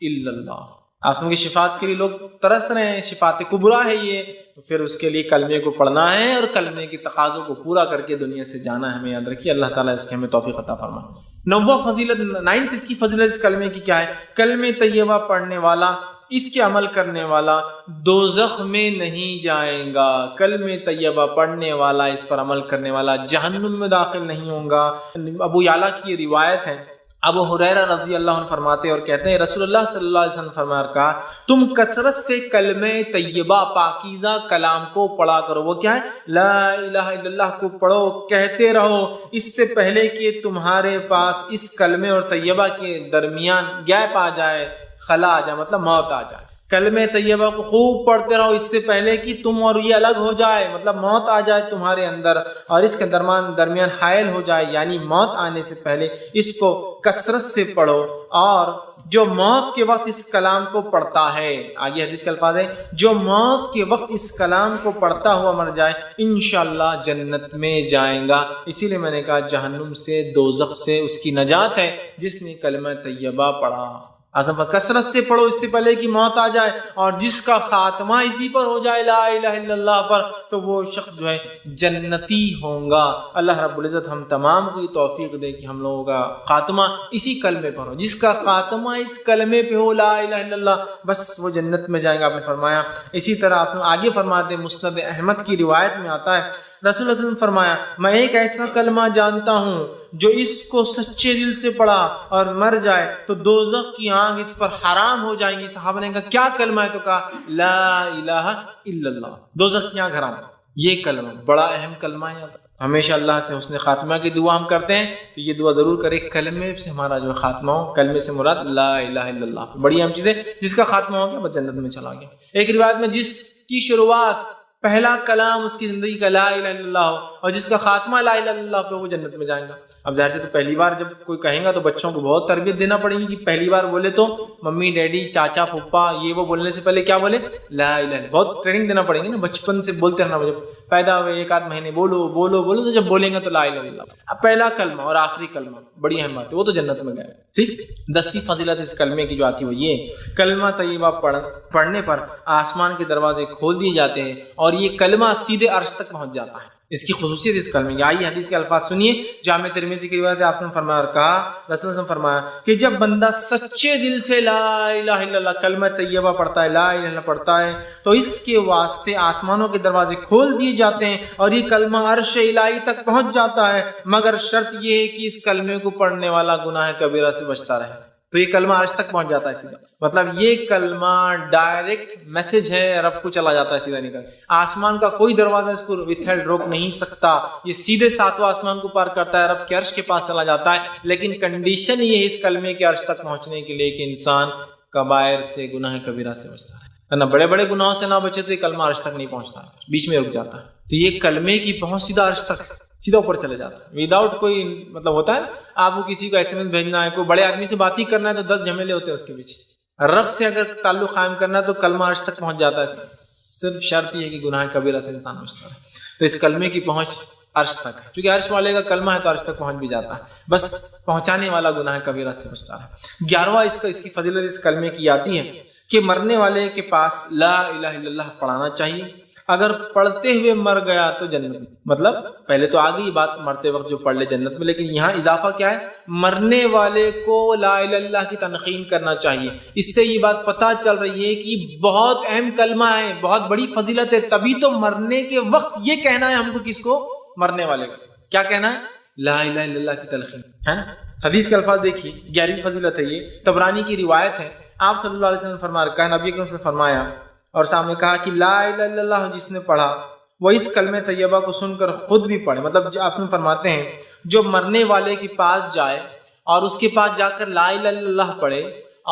الا اللہ۔ آسم کی شفاعت کے لیے لوگ ترس رہے ہیں، شفاعت کبریٰ ہے یہ، تو پھر اس کے لیے کلمے کو پڑھنا ہے اور کلمے کے تقاضوں کو پورا کر کے دنیا سے جانا ہے. ہمیں یاد رکھیے، اللہ تعالیٰ اس کے ہمیں توفیق عطا فرمائے. 9واں فضیلت، 9 اس کی فضیلت اس کلمے کی کیا ہے؟ کلمہ طیبہ پڑھنے والا، اس کے عمل کرنے والا دوزخ میں نہیں جائے گا. کلمہ طیبہ پڑھنے والا، اس پر عمل کرنے والا جہنم میں داخل نہیں ہوگا. ابو یعلا کی یہ روایت ہے، ابو ہریرہ رضی اللہ عنہ فرماتے اور کہتے ہیں رسول اللہ صلی اللہ علیہ وسلم فرمایا کہا تم کثرت سے کلمہ طیبہ پاکیزہ کلام کو پڑھا کرو. وہ کیا ہے؟ لا الہ الا اللہ کو پڑھو، کہتے رہو اس سے پہلے کہ تمہارے پاس اس کلمے اور طیبہ کے درمیان گیپ آ جائے، خلا آ جائے، مطلب موت آ جائے. کلمہ طیبہ کو خوب پڑھتے رہو اس سے پہلے کہ تم اور یہ الگ ہو جائے، مطلب موت آ جائے تمہارے اندر اور اس کے درمیان حائل ہو جائے، یعنی موت آنے سے پہلے اس کو کثرت سے پڑھو. اور جو موت کے وقت اس کلام کو پڑھتا ہے، آگے حدیث کے الفاظ ہے، جو موت کے وقت اس کلام کو پڑھتا ہوا مر جائے انشاءاللہ جنت میں جائیں گا. اسی لیے میں نے کہا جہنم سے، دوزخ سے اس کی نجات ہے جس نے کلمہ طیبہ پڑھا. کثرت سے پڑھو اس سے پہلے کہ موت آ جائے، اور جس کا خاتمہ اسی پر ہو جائے لا الہ الا اللہ پر، تو وہ شخص جو ہے جنتی ہوں گا. اللہ رب العزت ہم تمام کو یہ توفیق دے کہ ہم لوگوں کا خاتمہ اسی کلمے پر ہو. جس کا خاتمہ اس کلمے پہ ہو لا الہ الا اللہ، بس وہ جنت میں جائیں گا. آپ نے فرمایا. اسی طرح آپ آگے فرماتے ہیں، مسند احمد کی روایت میں آتا ہے رسول اللہ صلی اللہ علیہ وسلم فرمایا میں ایک ایسا کلمہ جانتا ہوں جو اس کو سچے دل سے پڑھا اور مر جائے تو دوزخ کی آنکھ اس پر حرام ہو جائیں گی. صحابہ نے کہا کیا کلمہ ہے؟ تو کہا لا الہ الا اللہ. دوزخ کی آنکھ حرام. یہ کلمہ بڑا اہم کلمہ ہے. ہمیشہ اللہ سے حسن خاتمہ کی دعا ہم کرتے ہیں تو یہ دعا ضرور کرے کلمے سے ہمارا جو خاتمہ ہو. کلمے سے مراد لا الہ الا اللہ، بڑی اہم چیز ہے. جس کا خاتمہ ہو گیا وہ جنت میں چلا گیا. ایک روایت میں جس کی شروعات پہلا کلام اس کی زندگی کا لا الہ الا اللہ ہو اور جس کا خاتمہ لا الہ الا اللہ پہ، وہ جنت میں جائیں گا. اب ظاہر سے تو پہلی بار جب کوئی کہیں گا تو بچوں کو بہت تربیت دینا پڑے گی کہ پہلی بار بولے تو ممی ڈیڈی چاچا پھپھا یہ وہ بولنے سے پہلے کیا بولے؟ لا الہ الا. بہت ٹریننگ دینا پڑے گی نا، بچپن سے بولتے رہنا. جب پیدا ہوئے 1-8 مہینے بولو بولو بولو تو جب بولیں گے تو لا الہ الا اللہ. اب پہلا کلمہ اور آخری کلمہ بڑی اہم بات ہے، وہ تو جنت میں گئے. ٹھیک. 10ویں فضیلت اس کلمے کی جو آتی ہے وہ یہ، کلمہ طیبہ پڑھنے پر آسمان کے دروازے کھول دیے جاتے ہیں اور یہ کلمہ سیدھے عرش تک پہنچ جاتا ہے. اس کی خصوصیت اس کلمے کی. آئیے حدیث کے الفاظ سنیے. جامع ترمذی کی روایت ہے، آپ نے فرمایا اور کہا رسول اللہ نے فرمایا کہ جب بندہ سچے دل سے لا الہ الا اللہ کلمہ طیبہ پڑھتا ہے، لا الہ الا اللہ پڑھتا ہے، تو اس کے واسطے آسمانوں کے دروازے کھول دیے جاتے ہیں اور یہ کلمہ عرش الہی تک پہنچ جاتا ہے، مگر شرط یہ ہے کہ اس کلمے کو پڑھنے والا گناہ کبیرہ سے بچتا رہے. تو یہ کلمہ عرش تک پہنچ جاتا ہے سیدھا. مطلب یہ کلمہ ڈائریکٹ میسج ہے، رب کو چلا جاتا ہے سیدھا نکل. آسمان کا کوئی دروازہ اس کو وتھ ہیلڈ روک نہیں سکتا. یہ سیدھے 7واں آسمان کو پار کرتا ہے، رب کے عرش کے پاس چلا جاتا ہے. لیکن کنڈیشن یہ ہے اس کلمے کے عرش تک پہنچنے کے لیے کہ انسان کبائر سے، گناہ کبیرہ سے بچتا ہے. ورنہ بڑے بڑے گناہوں سے نہ بچے تو یہ کلمہ عرش تک نہیں پہنچتا، بیچ میں رک جاتا ہے. تو یہ کلمے کی پہنچ سیدھا عرش تک، سیدھا اوپر چلے جاتا ہے وداؤٹ کوئی مطلب ہوتا ہے. آپ کو کسی کو SMS بھیجنا ہے، کوئی بڑے آدمی سے بات ہی کرنا ہے تو 10 جھمیلے ہوتے ہیں اس کے پیچھے. رب سے اگر تعلق قائم کرنا ہے تو کلمہ عرش تک پہنچ جاتا ہے. صرف شرط یہ ہے کہ گناہ کبیرہ سے انسان بچتا ہے. تو اس کلمے کی پہنچ عرش تک ہے، کیونکہ عرش والے کا کلمہ ہے تو عرش تک پہنچ بھی جاتا ہے، بس پہنچانے والا گناہ کبیرہ سے بچتا ہے. 11واں اس کی فضیلت اس کلمے کی آتی ہے کہ مرنے والے کے پاس لا الہ الا اللہ پڑھانا چاہیے. اگر پڑھتے ہوئے مر گیا تو جنت میں، مطلب پہلے تو آ گئی بات مرتے وقت جو پڑھ لے جنت میں، لیکن یہاں اضافہ کیا ہے؟ مرنے والے کو لا الہ الا اللہ کی تلقین کرنا چاہیے. اس سے یہ بات پتہ چل رہی ہے کہ بہت اہم کلمہ ہے، بہت بڑی فضیلت ہے. تبھی تو مرنے کے وقت یہ کہنا ہے ہم کو، کس کو؟ مرنے والے کو. کیا کہنا ہے؟ لا الہ الا اللہ کی تلقین ہے نا. حدیث کے الفاظ دیکھیے، 11ویں فضیلت ہے یہ، طبرانی کی روایت ہے. آپ صلی اللہ علیہ وسلم فرما رکھا ہے، نبی اکرم نے فرمایا اور سامنے کہا کہ لا الہ الا اللہ جس نے پڑھا وہ اس کلمہ طیبہ کو سن کر خود بھی پڑھے. مطلب آپ نے فرماتے ہیں جو مرنے والے کے پاس جائے اور اس کے پاس جا کر لا الہ الا اللہ پڑھے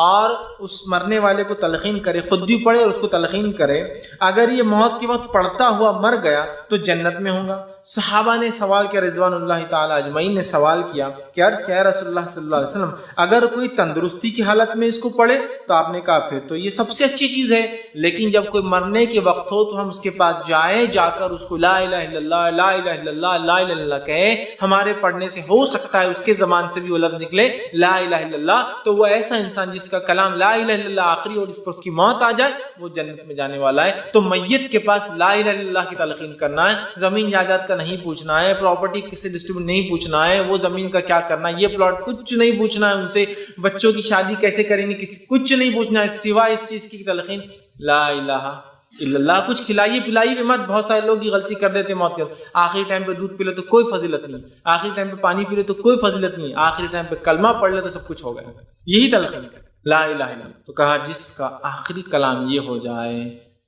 اور اس مرنے والے کو تلقین کرے، خود بھی پڑھے اور اس کو تلقین کرے، اگر یہ موت کے وقت پڑھتا ہوا مر گیا تو جنت میں ہوگا. صحابہ نے سوال کیا، رضوان اللہ تعالی اجمعین نے سوال کیا کہ عرض کیا رسول اللہ صلی اللہ علیہ وسلم اگر کوئی تندرستی کی حالت میں اس کو پڑھے تو آپ نے کہا پھر تو یہ سب سے اچھی چیز ہے، لیکن جب کوئی مرنے کے وقت ہو تو ہم اس کے پاس جائیں، جا کر اس کو لا الہ الا اللہ لا الہ الا اللہ لا الہ الا اللہ کہیں، ہمارے پڑھنے سے ہو سکتا ہے اس کے زبان سے بھی وہ لفظ نکلے لا الہ الا اللہ، تو وہ ایسا انسان جس کا کلام لا الہ الا اللہ آخری اور اس پر اس کی موت آ جائے وہ جنت میں جانے والا ہے۔ تو میت کے پاس لا الہ الا اللہ کی تلقین کرنا ہے، زمین جائیداد کا نہیں پوچھنا ہے، پراپرٹی کس سے ڈسٹریبیوٹ نہیں پوچھنا ہے، وہ زمین کا کیا کرنا ہے، یہ پلاٹ کچھ نہیں پوچھنا ہے ان سے، بچوں کی شادی کیسے کریں گے کچھ نہیں پوچھنا ہے سوائے اس چیز کی تلقین لا الہ الا اللہ۔ کچھ کھلائیے پلائیے بھی مت، بہت سارے لوگ یہ غلطی کر دیتے موت کے آخری ٹائم پہ دودھ پی لے تو کوئی فضیلت نہیں، آخری ٹائم پہ پانی پی لے تو کوئی فضیلت نہیں، آخری ٹائم پہ کلمہ پڑھ لے تو سب کچھ ہو گیا، یہی تلقین ہے لا الہ الا اللہ۔ تو کہا جس کا آخری کلام یہ ہو جائے،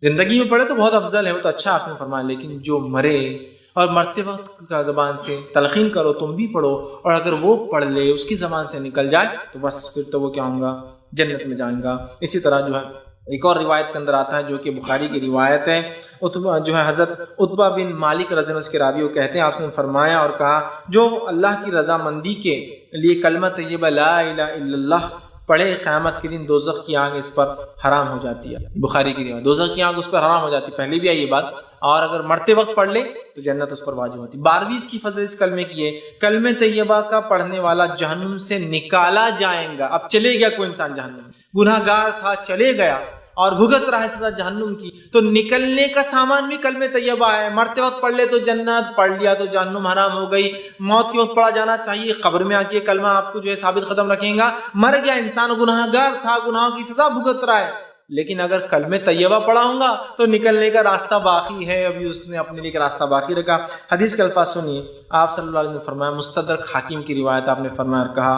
زندگی میں پڑھے تو بہت افضل ہے، وہ تو اچھا آپ نے فرمایا، لیکن جو مرے اور مرتے وقت کا زبان سے تلقین کرو تم بھی پڑھو، اور اگر وہ پڑھ لے اس کی زبان سے نکل جائے تو بس پھر تو وہ کیا ہوں گا، جنت میں جائیں گا۔ اسی طرح جو ہے ایک اور روایت کے اندر آتا ہے جو کہ بخاری کی روایت ہے، جو ہے حضرت عتبہ بن مالک رضی اللہ عنہ کے راوی وہ کہتے ہیں آپ نے فرمایا اور کہا جو اللہ کی رضامندی کے لیے کلمہ طیبہ لا الہ الا اللہ پڑھے قیامت کے دن دوزخ کی آگ اس پر حرام ہو جاتی ہے، بخاری کی روایت، دوزخ کی آگ اس پر حرام ہو جاتی ہے، پہلے بھی آئی یہ بات، اور اگر مرتے وقت پڑھ لے تو جنت اس پر واجب ہوتی۔ 12ویں اس کی فضیلت اس کلمے کی ہے، کلمہ طیبہ کا پڑھنے والا جہنم سے نکالا جائے گا۔ اب چلے گیا کوئی انسان جہنم، گناہ گار تھا چلے گیا اور بھگت رہا ہے سزا جہنم کی، تو نکلنے کا سامان بھی کلمہ طیبہ ہے، مرتے وقت پڑھ لے تو جنت، پڑھ لیا تو جہنم حرام ہو گئی، موت کے وقت پڑھا جانا چاہیے، قبر میں آ کے کلمہ آپ کو جو ہے ثابت قدم رکھیں گا، مر گیا انسان گناہ گار تھا، گناہوں کی سزا بھگت رہا ہے، لیکن اگر کلمہ طیبہ پڑھا ہوں گا تو نکلنے کا راستہ باقی ہے، ابھی اس نے اپنے لیے راستہ باقی رکھا۔ حدیث کے الفاظ سنیے، آپ صلی اللہ علیہ وسلم نے فرمایا، مستدرک حاکم کی روایت آپ نے فرمایا اور کہا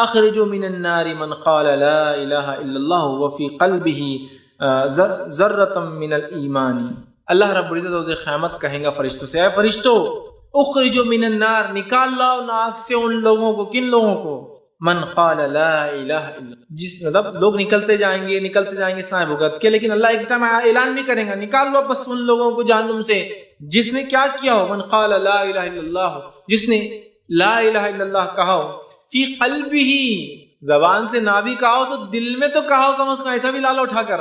اخرجوا من النار من قال لا الہ الا اللہ وفی قلبہ ذرۃ من الایمان۔ اللہ رب العزت روز قیامت کہیں گا فرشتوں سے، اے فرشتوں اخرجوا من النار، نکال لاؤ ناک سے ان لوگوں کو، کن لوگوں کو، من قال لا الہ الا اللہ، جس مطلب لوگ نکلتے جائیں گے سائے بھگت کے، لیکن اللہ ایک ٹائم اعلان نہیں کرے گا، نکال لو بس ان لوگوں کو جہنم سے جس نے کیا کیا ہو، من قال لا الہ الا اللہ، جس نے لا الہ الا اللہ کہا ہو، فی قلبہ، زبان سے نہ بھی کہا ہو تو دل میں تو کہا ہو، کم از کم ایسا بھی لالا اٹھا کر۔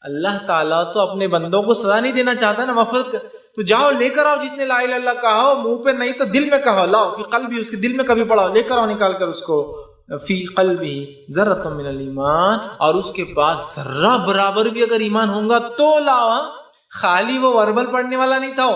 اللہ تعالیٰ تو اپنے بندوں کو سزا نہیں دینا چاہتا نا، مغفرت کر، تو جاؤ لے کر آؤ، جس نے لا الہ الا اللہ کہا ہو منہ پہ نہیں تو دل میں کہا، لاؤ فی قلبی، اس کے دل میں کبھی پڑھاؤ، لے کر آؤ نکال کر اس کو، فی قلبی ذرۃ من الایمان، اور اس کے پاس ذرہ برابر بھی اگر ایمان ہوگا تو لاؤ، خالی وہ وربل پڑھنے والا نہیں تھا،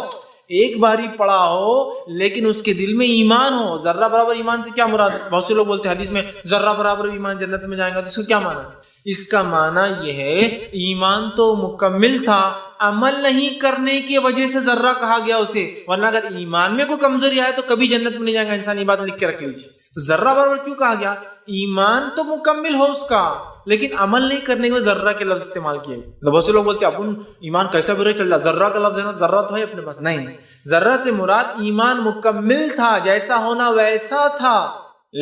ایک باری پڑھا ہو لیکن اس کے دل میں ایمان ہو۔ ذرہ برابر ایمان سے کیا مراد ہے؟ بہت سے لوگ بولتے ہیں حدیث میں ذرہ برابر ایمان جنت میں جائیں گا، تو اس کا کیا معنی ہے؟ اس کا معنی یہ ہے ایمان تو مکمل تھا، عمل نہیں کرنے کی وجہ سے ذرہ کہا گیا اسے، ورنہ اگر ایمان میں کوئی کمزوری آئے تو کبھی جنت میں نہیں جائے گا انسان، یہ بات لکھ کے رکھ لیجیے۔ تو ذرہ برابر کیوں کہا گیا؟ ایمان تو مکمل ہو اس کا، لیکن عمل نہیں کرنے کے ذرہ کے لفظ استعمال کیے۔ بہت سے لوگ بولتے ہیں اپن ایمان کیسا برے چل رہا، ذرہ کا لفظ ہے نا، ذرہ تو ہے اپنے پاس، نہیں، ذرہ سے مراد ایمان مکمل تھا، جیسا ہونا ویسا تھا،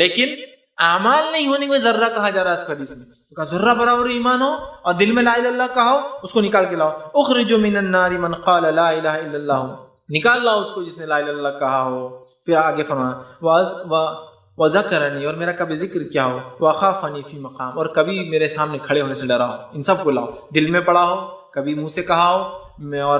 لیکن اعمال نہیں ہونے میں ذرہ کہا جا رہا ہے اس حدیث میں۔ تو کہا ذرہ برابر ایمان ہو اور دل میں لا الہ الا اللہ کہا ہو، اس کو نکال کے لاؤ، اخرجوا من النار من قال لا الہ الا اللہ، نکال لاؤ اس کو جس نے لا الہ الا اللہ کہا ہو۔ پھر آگے فرمایا وذکرنی، اور میرا کبھی ذکر کیا ہو، وخافنی فی مقام، اور کبھی میرے سامنے کھڑے ہونے سے ڈرا ہو، ان سب کو لاؤ، دل میں پڑھا ہو، کبھی منہ سے کہا ہو، اور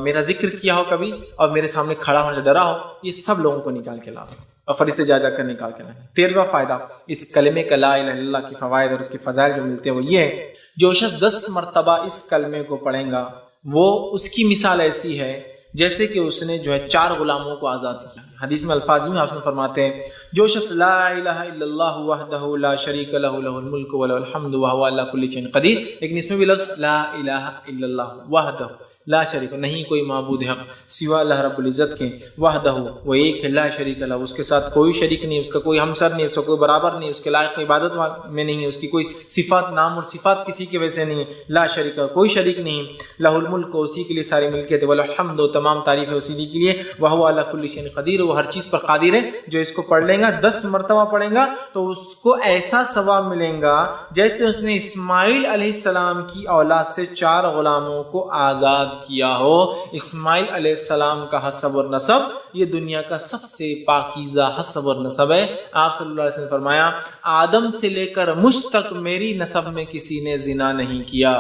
میرا ذکر کیا ہو کبھی، اور میرے سامنے کھڑا ہونے سے ڈرا ہو، یہ سب لوگوں کو نکال کے لاؤ اور فرشتے جا کر نکال کے لائیں۔ 13واں فائدہ اس کلمے کا لا الہ الا اللہ کی فوائد اور اس کے فضائل جو ملتے ہیں وہ یہ ہے، جو شخص 10 مرتبہ اس کلمے کو پڑھیں گا وہ اس کی مثال ایسی ہے جیسے کہ اس نے جو ہے 4 غلاموں کو آزاد کیا۔ حدیث میں الفاظ میں آپ فرماتے ہیں جو شخص لا الہ الا اللہ وحدہ لا شریک لہ لہ الملک ولہ الحمد وہو علی کل شیء قدیر، لیکن اس میں بھی لفظ لا الہ الا اللہ وحدہ لا شریک، نہیں کوئی معبود حق سوا اللہ رب العزت کے، وحدہ وہ ایک ہے، لا شریک لہ اس کے ساتھ کوئی شریک نہیں، اس کا کوئی ہمسر نہیں، اس کا کوئی برابر نہیں، اس کے لائق عبادت میں نہیں ہے، اس کی کوئی صفات نام اور صفات کسی کے ویسے نہیں ہے، لا شریک کوئی شریک نہیں، لہ الملک اسی کے لیے ساری ملکیت ہے، والحمد تمام تعریف ہے اسی کے لیے، وہو علی کل شیء قدیر وہ ہر چیز پر قادر ہے۔ جو اس کو پڑھ لیں گا 10 مرتبہ پڑھیں گا تو اس کو ایسا ثواب ملیں گا جیسے اس نے اسماعیل علیہ السلام کی اولاد سے 4 غلاموں کو آزاد کیا ہو۔ اسماعیل علیہ السلام کا حسب اور نسب یہ دنیا کا سب سے پاکیزہ حسب اور نسب ہے۔ آپ صلی اللہ علیہ وسلم نے فرمایا آدم سے لے کر مجھ تک میری نسب میں کسی نے زنا نہیں کیا۔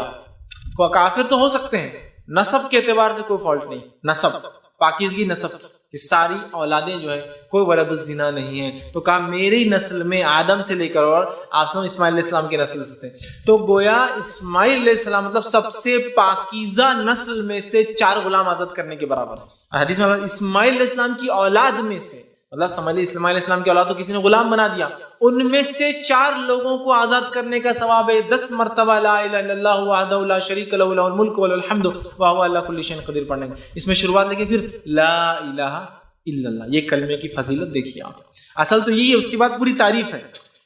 کوئی کافر تو ہو سکتے ہیں، نسب کے اعتبار سے کوئی فالٹ نہیں، نسب پاکیزگی نسب کہ ساری اولادیں جو ہے کوئی ولد الزنا نہیں ہے۔ تو کہا میری نسل میں آدم سے لے کر اور آسم اسماعیل علیہ السلام کی نسل سے تھے، تو گویا اسماعیل علیہ السلام مطلب سب سے پاکیزہ نسل میں سے 4 غلام آزاد کرنے کے برابر ہے۔ حدیث میں اسماعیل علیہ السلام کی اولاد میں سے مطلب سمجھ لیجیے اسماعیل علیہ السلام کی اولاد کو کسی نے غلام بنا دیا، ان میں سے 4 لوگوں کو آزاد کرنے کا ثواب ہے 10 مرتبہ لا الہ الا اللہ وحدہ لا شریک لہ لہ الملک وله الحمد وهو علی کل شیء قدیر پڑھنے کا۔ اس میں شروعات لیکن پھر لا الہ الا اللہ، یہ کلمے کی فضیلت دیکھیے آپ، اصل تو یہی ہے، اس کے بعد پوری تعریف ہے،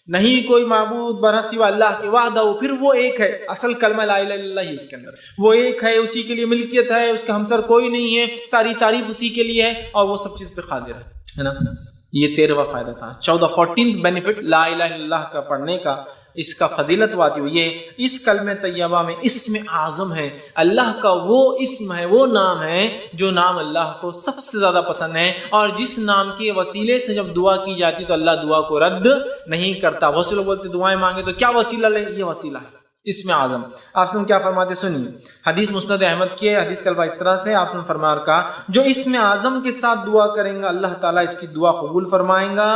نہیں کوئی معبود برحق سوا اللہ کے وحدہ، پھر وہ ایک ہے، اصل کلمہ لا الہ الا اللہ ہی اس کے اندر، وہ ایک ہے، اسی کے لیے ملکیت ہے، اس کا ہمسر کوئی نہیں ہے، ساری تعریف اسی کے لیے ہے اور وہ سب چیز پہ قادر ہے نا۔ یہ 13واں فائدہ تھا۔ 14 بینیفٹ لا الہ الا اللہ کا پڑھنے کا، اس کا فضیلت واتی ہوئی یہ اس کلمہ طیبہ میں اسم اعظم ہے، اللہ کا وہ اسم ہے، وہ نام ہے جو نام اللہ کو سب سے زیادہ پسند ہے، اور جس نام کے وسیلے سے جب دعا کی جاتی تو اللہ دعا کو رد نہیں کرتا۔ بہت سے لوگ بولتے دعائیں مانگے تو کیا وسیلہ لے، یہ وسیلہ ہے اسم اعظم۔ آپ نے کیا فرماتے سنیے، حدیث مسند احمد کی حدیث کا الفاظ اس طرح سے آپ نے فرمایا کہا جو اسم اعظم کے ساتھ دعا کریں گا اللہ تعالیٰ اس کی دعا قبول فرمائیں گا۔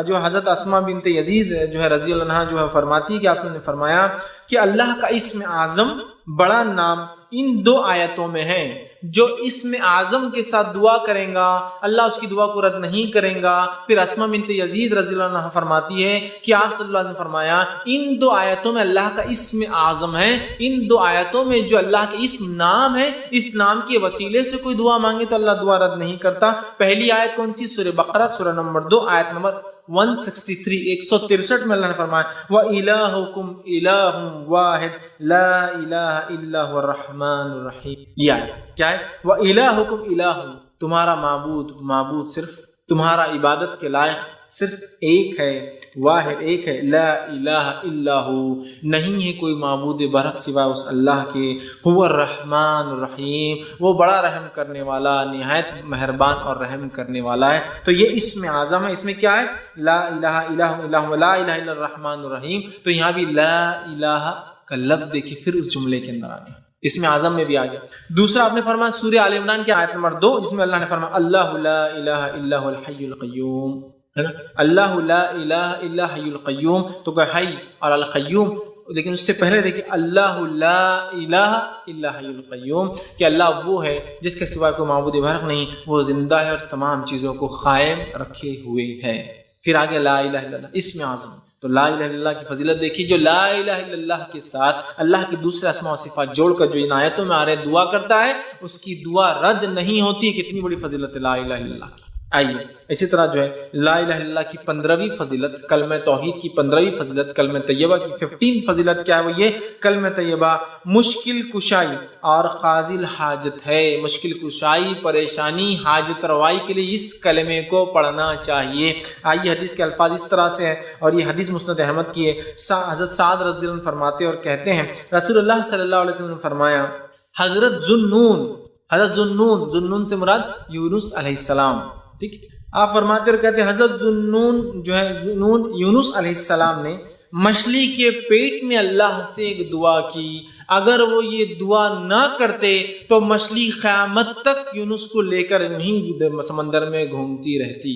جو حضرت اسماء بنت یزید جو ہے رضی اللہ عنہا جو ہے فرماتی ہے کہ آپ نے فرمایا کہ اللہ کا اسم اعظم بڑا نام ان 2 آیتوں میں ہے، جو اسم اعظم کے ساتھ دعا کریں گا اللہ اس کی دعا کو رد نہیں کریں گا۔ پھر اسماء بنت یزید رضی اللہ عنہا فرماتی ہے کہ آپ صلی اللہ علیہ وسلم نے فرمایا ان 2 آیتوں میں اللہ کا اسم اعظم ہے، ان 2 آیتوں میں جو اللہ کا اسم نام ہے، اس نام کے وسیلے سے کوئی دعا مانگے تو اللہ دعا رد نہیں کرتا۔ پہلی آیت کون سی؟ سورہ بقرہ سورہ نمبر 2 آیت نمبر 163 163 میں اللہ نے فرمایا وَإِلَٰهُكُمْ إِلَٰهٌ وَاحِدٌ لَا إِلَٰهَ إِلَّا هُوَ الرَّحْمَٰنُ الرَّحِيمُ۔ یہ آیت کیا ہے؟ وَإِلَٰهُكُمْ إِلَٰهٌ، تمہارا معبود صرف تمہارا عبادت کے لائق صرف ایک ہے، واحد ایک ہے، لا الہ الا ہو، نہیں ہے کوئی معبود برحق سوا اس اللہ کے، هو الرحمن الرحیم، وہ بڑا رحم کرنے والا نہایت مہربان اور رحم کرنے والا ہے۔ تو یہ اسم اعظم ہے، اس میں کیا ہے؟ لا الہ الا ہو لا الہ الا الرحمن الرحیم۔ تو یہاں بھی لا الہ کا لفظ دیکھیے پھر اس جملے کے اندر آ گیا، اسم اعظم میں بھی آ گیا۔ دوسرا آپ نے فرمایا سورہ آل عمران کی آیت نمبر 2، جس میں اللہ نے فرمایا اللہ لا الہ الا هو الحی القیوم، ہے نا، اللہ لا الہ الا حی القیوم، تو کہ حی اور القیوم، لیکن اس سے پہلے دیکھیں اللہ لا الہ الا حی القیوم، کہ اللہ وہ ہے جس کے سوا کوئی معبود برحق نہیں، وہ زندہ ہے اور تمام چیزوں کو قائم رکھے ہوئے ہے۔ پھر آگے لا الہ الا اللہ اسم اعظم، تو لا الہ الا اللہ کی فضیلت دیکھیے، جو لا الہ الا اللہ کے ساتھ اللہ کی دوسرے اسماء و صفات جوڑ کر جو ان آیتوں میں آ رہے دعا کرتا ہے اس کی دعا رد نہیں ہوتی۔ کتنی بڑی فضیلت ہے لا الہ الا اللہ کی۔ آئیے اسی طرح جو ہے لا الہ الا اللہ کی 15ویں فضیلت، کلمہ توحید کی 15ویں فضیلت، کلمہ طیبہ کی 15 فضیلت کیا ہے؟ وہ یہ کلمہ طیبہ مشکل کشائی اور قاضی الحاجت ہے۔ مشکل کشائی، پریشانی، حاجت روائی کے لیے اس کلمے کو پڑھنا چاہیے۔ آئیے حدیث کے الفاظ اس طرح سے ہیں، اور یہ حدیث مسند احمد کی ہے۔ حضرت سعد رضی اللہ عنہ فرماتے اور کہتے ہیں رسول اللہ صلی اللہ علیہ وسلم نے فرمایا حضرت ذوالنون سے مراد یونس علیہ السلام، ٹھیک، آپ فرماتے اور کہتے ہیں حضرت ذوالنون جو ہے یونس علیہ السلام نے مچھلی کے پیٹ میں اللہ سے ایک دعا کی، اگر وہ یہ دعا نہ کرتے تو مچھلی قیامت تک یونس کو لے کر وہیں سمندر میں گھومتی رہتی۔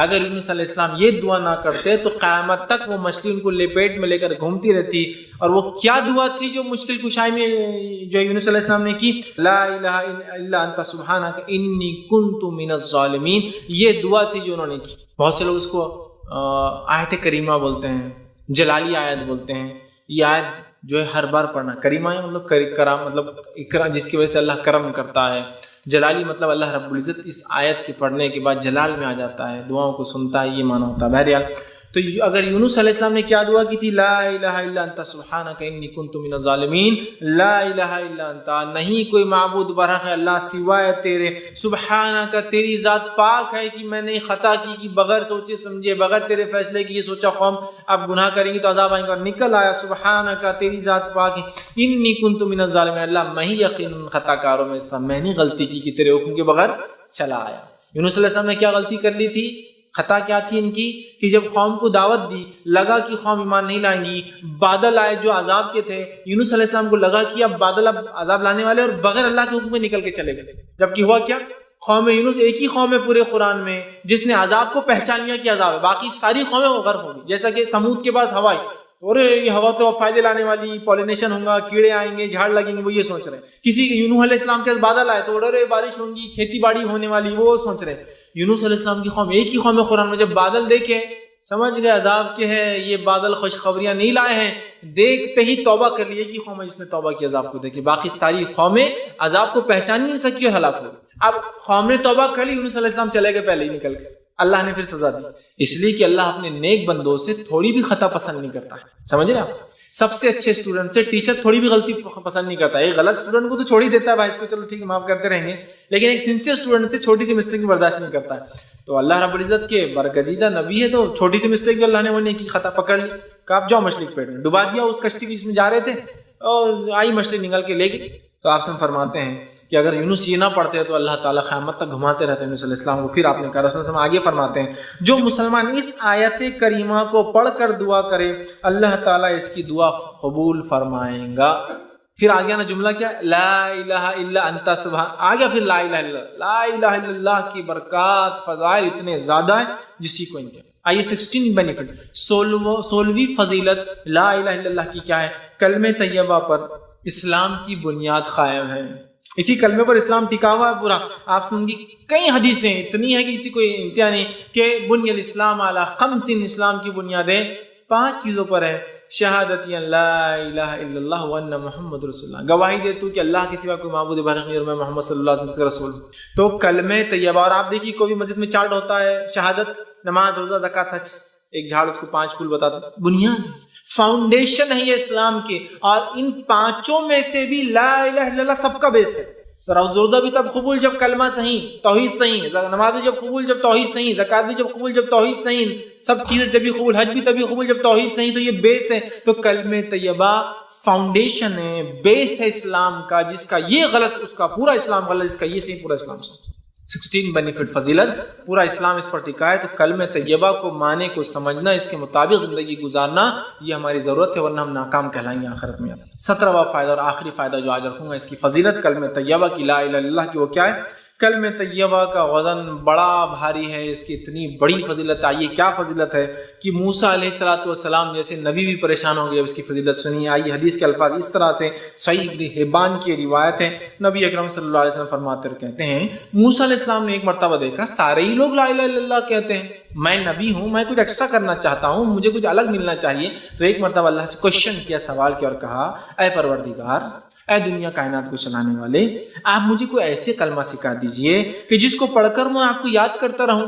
اگر یونس علیہ السلام یہ دعا نہ کرتے تو قیامت تک وہ مچھلی ان کو پیٹ میں لے کر گھومتی رہتی۔ اور وہ کیا دعا تھی جو مشکل کشائی میں جو یونس علیہ السلام نے کی؟ لا الہ الا انت سبحانک انی کنت من الظالمین، یہ دعا تھی جو انہوں نے کی۔ بہت سے لوگ اس کو آیت کریمہ بولتے ہیں، جلالی آیت بولتے ہیں۔ یہ آیت جو ہے ہر بار پڑھنا، کریمہ مطلب کرام، مطلب اکرام، جس کی وجہ سے اللہ کرم کرتا ہے۔ جلالی مطلب اللہ رب العزت اس آیت کے پڑھنے کے بعد جلال میں آ جاتا ہے، دعاؤں کو سنتا ہے، یہ معنی ہوتا ہے۔ بہرحال تو اگر یونس علیہ السلام نے کیا دعا کی تھی، لا الہ الا انت سبحانک انی کنت من الظالمین، لا الہ الا انت، نہیں کوئی معبود برحق اللہ سوائے تیرے، سبحانک تیری ذات پاک ہے کہ میں نے خطا کی بغیر سوچے سمجھے، بغیر تیرے فیصلے کی، یہ سوچا قوم اب گناہ کریں گی تو عذاب آئیں گا، نکل آیا سبحانک تیری ذات پاک ہے، انی کنت من الظالمین، اللہ میں ہی یقیناً خطا کاروں میں اس میں نے غلطی کی کہ تیرے حکم کے بغیر چلا آیا۔ یونس علیہ السلام نے کیا غلطی کر لی تھی؟ خطا کیا تھی ان کی کہ جب قوم کو دعوت دی، لگا کہ قوم ایمان نہیں لائیں گی، بادل آئے جو عذاب کے تھے، یونس علیہ السلام کو لگا کہ اب بادل اب عذاب لانے والے اور بغیر اللہ کے حکم میں نکل کے چلے گئے، جبکہ ہوا کیا؟ قوم یونس ایک ہی قوم ہے پورے قرآن میں جس نے عذاب کو پہچان لیا کہ عذاب ہے، باقی ساری قومیں وہ غرق ہوں گی۔ جیسا کہ سمود کے پاس ہوا، اور یہ ہوا تو فائدے لانے والی، پولینیشن ہوگا، کیڑے آئیں گے، جھاڑ لگیں گے، وہ یہ سوچ رہے ہیں۔ کسی نوح علیہ السلام کے بادل آئے تو ڈرے بارش ہوں گی، کھیتی باڑی ہونے والی، وہ سوچ رہے ہیں۔ یونس علیہ السلام کی قوم ایک ہی قوم ہے قرآن میں، جب بادل دیکھے سمجھ گئے عذاب کے ہیں، یہ بادل خوشخبریاں نہیں لائے ہیں، دیکھتے ہی توبہ کر لی، ایک ہی قوم ہے جس نے توبہ کی عذاب کو دیکھے، باقی ساری قومیں عذاب کو پہچان نہیں سکی اور ہلاک ہو گئی۔ اب قوم نے توبہ کر لی، یونس علیہ السلام چلے گئے پہلے ہی نکل کے، اللہ نے پھر سزا دی، اس لیے کہ اللہ اپنے نیک بندوں سے تھوڑی بھی خطا پسند نہیں کرتا ہے، سمجھ رہے آپ؟ سب سے اچھے اسٹوڈنٹ سے ٹیچر تھوڑی بھی غلطی پسند نہیں کرتا ہے، ایک غلط اسٹوڈنٹ کو تو چھوڑ ہی دیتا ہے بھائی اس کو چلو ٹھیک ہے معاف کرتے رہیں گے، لیکن ایک سنسیئر اسٹوڈنٹ سے چھوٹی سی مسٹیک بھی برداشت نہیں کرتا ہے۔ تو اللہ رب العزت کے برگزیدہ نبی ہے تو چھوٹی سی مسٹیک بھی اللہ نے وہ نہیں کی، خطا پکڑ لی کہ آپ جاؤ مچھلی کے پیٹ میں، ڈبا دیا اس کشتی کی جس میں جا رہے تھے اور آئی مچھلی نکل کے لے گئی۔ تو آپ سے فرماتے ہیں کہ اگر یونس یہ نہ پڑھتے تو اللہ تعالیٰ قیامت تک گھماتے رہتے ہیں یونس علیہ السلام کو۔ پھر آپ نے کہا رسول اللہ آگے فرماتے ہیں جو مسلمان اس آیت کریمہ کو پڑھ کر دعا کرے اللہ تعالیٰ اس کی دعا قبول فرمائیں گا۔ پھر آگیا نا جملہ کیا؟ لا الہ الا انت سبحان، آگیا پھر لا الہ الا اللہ، لا الہ الا اللہ کی برکات فضائل اتنے زیادہ ہیں جس کی کوئی انتہا۔ آئیے 16 بینیفٹ، 16ویں فضیلت لا الہ الا اللہ کی کیا ہے؟ کلمہ طیبہ پر اسلام کی بنیاد قائم ہے، اسی کلمے پر اسلام ٹکا ہوا ہے پورا۔ آپ سنیں گی کئی حدیثیں اتنی ہے کہ کسی کوئی انتہا نہیں کہ بنی الاسلام علی خمس، اسلام کی بنیادیں 5 چیزوں پر ہے۔ شہادت لا الہ الا اللہ وان محمد رسول اللہ، گواہی دے تو کہ اللہ کے سوا کوئی معبود برحق نہیں اور میں محمد صلی اللہ علیہ وسلم کا رسول ہوں۔ تو کلمہ طیبہ، اور آپ دیکھیے کوئی بھی مسجد میں چارٹ ہوتا ہے شہادت، نماز، روزہ، زکوٰۃ، حج، ایک جھاڑ اس کو 5 پھول بتاتا ہے، بنیاد فاؤنڈیشن ہے یہ اسلام کی، اور ان 5 میں سے بھی لا الہ الا اللہ سب کا بیس ہے۔ روزہ بھی تب قبول جب کلمہ صحیح، توحید صحیح، نماز بھی جب قبول جب توحید صحیح، زکوٰۃ بھی جب قبول جب توحید صحیح، سب چیزیں جب بھی قبول، حج بھی تبھی قبول جب توحید صحیح۔ تو یہ بیس ہے، تو کلمہ طیبہ فاؤنڈیشن ہے، بیس ہے اسلام کا، جس کا یہ غلط اس کا پورا اسلام غلط، جس کا یہ صحیح پورا اسلام صحیح۔ 16 بینیفٹ فضیلت، پورا اسلام اس پر ٹکا ہے۔ تو کلمہ طیبہ کو معنی کو سمجھنا، اس کے مطابق زندگی گزارنا، یہ ہماری ضرورت ہے، ورنہ ہم ناکام کہلائیں گے آخرت میں۔ 17واں فائدہ اور آخری فائدہ جو آج رکھوں گا اس کی فضیلت کلمہ طیبہ کی، لا الہ الا اللہ کی، وہ کیا ہے؟ کلمہ طیبہ کا وزن بڑا بھاری ہے، اس کی اتنی بڑی فضیلت۔ آئیے کیا فضیلت ہے کہ موسیٰ علیہ السلام جیسے نبی بھی پریشان ہو گئے اس کی فضیلت سنیے۔ آئیے حدیث کے الفاظ اس طرح سے، صحیح ابن حبان کی روایت ہے، نبی اکرم صلی اللہ علیہ وسلم فرماتے اور کہتے ہیں موسیٰ علیہ السلام نے ایک مرتبہ دیکھا سارے ہی لوگ لا الہ الا اللہ کہتے ہیں، میں نبی ہوں، میں کچھ ایکسٹرا کرنا چاہتا ہوں، مجھے کچھ الگ ملنا چاہیے۔ تو ایک مرتبہ اللہ سے کوشچن کیا، سوال کیا اور کہا اے پروردگار، اے دنیا کائنات کو چلانے والے، آپ مجھے کوئی ایسے کلمہ سکھا دیجئے کہ جس کو پڑھ کر میں آپ کو یاد کرتا رہوں۔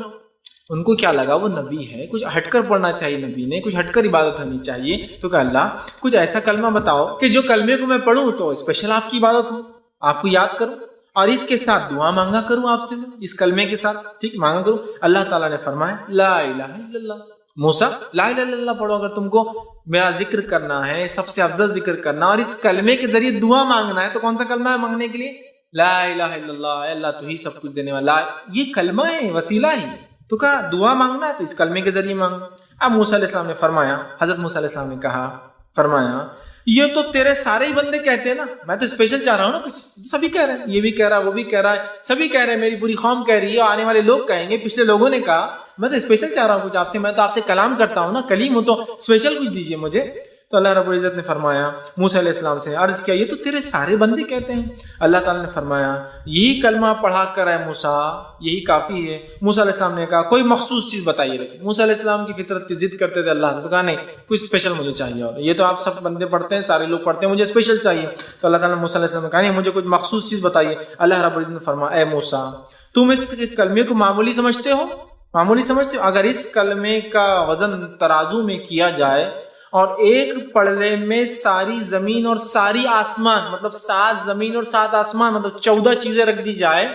ان کو کیا لگا وہ نبی ہے، کچھ ہٹ کر پڑھنا چاہیے، نبی نے کچھ ہٹ کر عبادت ہونی چاہیے۔ تو کہا اللہ کچھ ایسا کلمہ بتاؤ کہ جو کلمے کو میں پڑھوں تو اسپیشل آپ کی عبادت ہو، آپ کو یاد کروں اور اس کے ساتھ دعا مانگا کروں آپ سے، اس کلمے کے ساتھ ٹھیک مانگا کروں۔ اللہ تعالیٰ نے فرمایا لا الہ الا اللہ، موسیٰ لا الہ الا اللہ پڑھو، اگر تم کو میرا ذکر کرنا ہے، سب سے افضل ذکر کرنا اور اس کلمے کے ذریعے دعا مانگنا ہے، تو کون سا کلمہ ہے مانگنے کے لیے؟ لا الہ الا اللہ، اے اللہ تو ہی سب کچھ دینے والا، یہ کلمہ ہے، وسیلہ ہے۔ تو کہا دعا مانگنا ہے تو اس کلمے کے ذریعے مانگنا۔ اب موسیٰ علیہ السلام نے فرمایا، حضرت موسیٰ علیہ السلام نے کہا، فرمایا یہ تو تیرے سارے ہی بندے کہتے ہیں نا، میں تو اسپیشل چاہ رہا ہوں نا کچھ، سبھی کہہ رہے ہیں، یہ بھی کہہ رہا ہے، وہ بھی کہہ رہا ہے، سبھی کہہ رہے ہیں، میری پوری قوم کہہ رہی ہے، آنے والے لوگ کہیں گے، پچھلے لوگوں نے کہا، میں تو اسپیشل چاہ رہا ہوں کچھ آپ سے، میں تو آپ سے کلام کرتا ہوں نا، کلیم ہوں، تو اسپیشل کچھ دیجیے مجھے۔ تو اللہ رب العزت نے فرمایا موسیٰ علیہ السلام سے عرض کیا یہ تو تیرے سارے بندے کہتے ہیں۔ اللہ تعالیٰ نے فرمایا یہی کلمہ پڑھا کر ہے موسیٰ، یہی کافی ہے۔ موسیٰ علیہ السلام نے کہا کوئی مخصوص چیز بتائیے، لیکن موسیٰ علیہ السلام کی فطرت کی ضد کرتے تھے اللہ سے، تو کہا نہیں کچھ اسپیشل مجھے چاہیے، اور یہ تو آپ سب بندے پڑھتے ہیں، سارے لوگ پڑھتے ہیں، مجھے اسپیشل چاہیے۔ تو اللہ تعالیٰ نے موسیٰ علیہ السلام نے کہا نہیں مجھے کچھ مخصوص چیز بتائیے۔ اللہ رب العزت نے فرمایا اے موسیٰ تم اس کلمے کو معمولی سمجھتے ہو؟ معمولی سمجھتے ہو؟ اگر اس کلمے کا وزن ترازو میں کیا جائے اور ایک پلڑے میں ساری زمین اور ساری آسمان، مطلب 7 زمین اور 7 آسمان، مطلب 14 چیزیں رکھ دی جائے،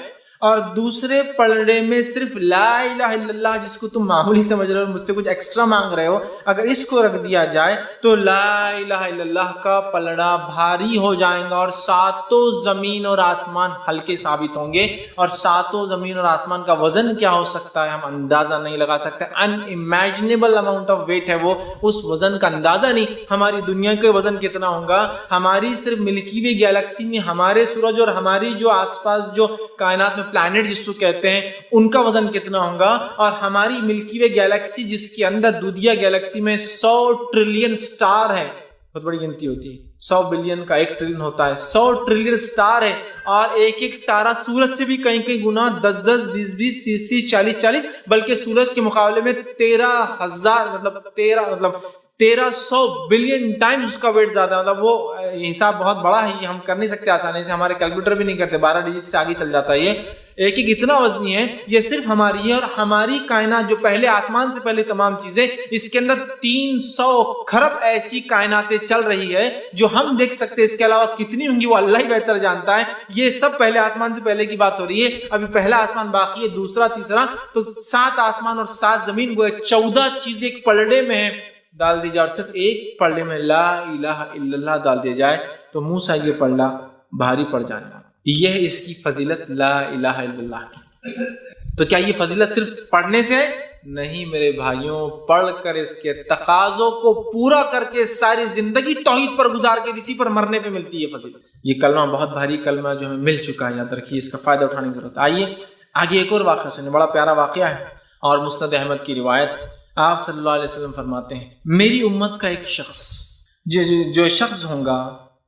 اور دوسرے پلڑے میں صرف لا الہ الا اللہ، جس کو تم معمولی سمجھ رہے ہو، مجھ سے کچھ ایکسٹرا مانگ رہے ہو، اگر اس کو رکھ دیا جائے تو لا الہ الا اللہ کا پلڑا بھاری ہو جائے گا، اور 7 زمین اور آسمان ہلکے ثابت ہوں گے۔ اور 7 زمین اور آسمان کا وزن کیا ہو سکتا ہے ہم اندازہ نہیں لگا سکتے، ان امیجنیبل اماؤنٹ آف ویٹ ہے وہ، اس وزن کا اندازہ نہیں۔ ہماری دنیا کے وزن کتنا ہوگا، ہماری صرف ملکی وے گیلیکسی میں ہمارے سورج اور ہماری جو آس پاس جو کائنات میں پلانٹ جس کو کہتے ہیں ان کا وزن کتنا ہوگا، اور ہماری ملکی وے گیلیکسی جس کے اندر دودھیا گیلیکسی میں 100 ٹریلین سٹار ہے، بہت بڑی گنتی ہوتی ہے، 100 بلین کا 1 ٹریلین ہوتا ہے، 100 ٹریلین سٹار ہے، اور ایک ایک تارا سورج سے بھی کئی کئی گنا 10 20 30 40 بلکہ سورج کے مقابلے میں 1300 بلین ٹائمز اس کا ویٹ زیادہ، مطلب وہ حساب بہت بڑا ہے، یہ ہم کر نہیں سکتے آسانی سے، ہمارے کیلکولیٹر بھی نہیں کرتے، 12 ڈیجٹ سے آگے چل جاتا ہے یہ، ایک ایک اتنا وزنی ہے، یہ صرف ہماری ہے۔ اور ہماری کائنات جو پہلے آسمان سے پہلے تمام چیزیں، اس کے اندر 300 کھرب ایسی کائناتیں چل رہی ہے جو ہم دیکھ سکتے ہیں، اس کے علاوہ کتنی ہوں گی وہ اللہ ہی بہتر جانتا ہے۔ یہ سب پہلے آسمان سے پہلے کی بات ہو رہی ہے، ابھی پہلا آسمان باقی ہے، دوسرا تیسرا، تو 7 آسمان اور 7 زمین وہ 14 چیزیں ایک پلڑے میں ہیں، ڈال دی جائے، اور صرف ایک پلڑے میں لا الہ الا اللہ ڈال دیا جائے تو منہ سے یہ پلڑا بھاری پڑ جائے گا۔ یہ اس کی فضیلت لا الہ الا اللہ کی۔ تو کیا یہ فضیلت صرف پڑھنے سے ہے؟ نہیں میرے بھائیوں، پڑھ کر اس کے تقاضوں کو پورا کر کے ساری زندگی توحید پر گزار کے اسی پر مرنے پہ ملتی ہے فضیلت۔ یہ کلمہ بہت بھاری کلمہ جو ہمیں مل چکا ہے، یاد رکھیے، اس کا فائدہ اٹھانے کی ضرورت ہے۔ آئیے آگے ایک اور واقعہ سنیں، بڑا پیارا واقعہ ہے اور مسند احمد کی روایت۔ آپ صلی اللہ علیہ وسلم فرماتے ہیں، میری امت کا ایک شخص جو شخص ہوگا،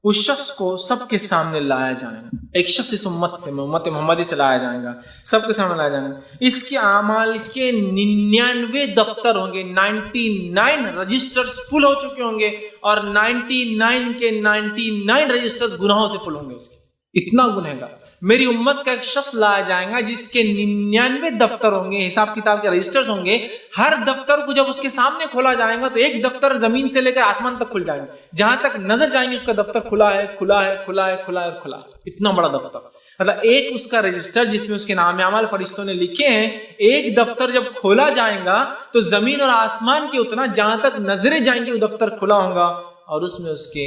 اس شخص کو سب کے سامنے لایا جائے گا، ایک شخص اس امت سے، امت محمدی سے لایا جائے گا، سب کے سامنے لایا جائے گا، اس کے اعمال کے 99 دفتر ہوں گے، 99 رجسٹرز فل ہو چکے ہوں گے، اور 99 کے 99 رجسٹرز گناہوں سے فل ہوں گے، اس کے اتنا گنہگار۔ میری امت کا ایک شخص لایا جائے گا جس کے 99 دفتر ہوں گے، حساب کتاب کے رجسٹرز ہوں گے، ہر دفتر کو جب اس کے سامنے کھولا جائے گا تو ایک دفتر زمین سے لے کر آسمان تک کھل جائے گا، جہاں تک نظر جائیں گے اس کا دفتر کھلا ہے کھلا ہے کھلا ہے کھلا ہے اور کھلا ہے، اتنا بڑا دفتر، مطلب ایک اس کا رجسٹر جس میں اس کے نام اعمال فرشتوں نے لکھے ہیں، ایک دفتر جب کھولا جائے گا تو زمین اور آسمان کے اتنا جہاں تک نظریں جائیں گے وہ دفتر کھلا ہوگا، اور اس میں اس کے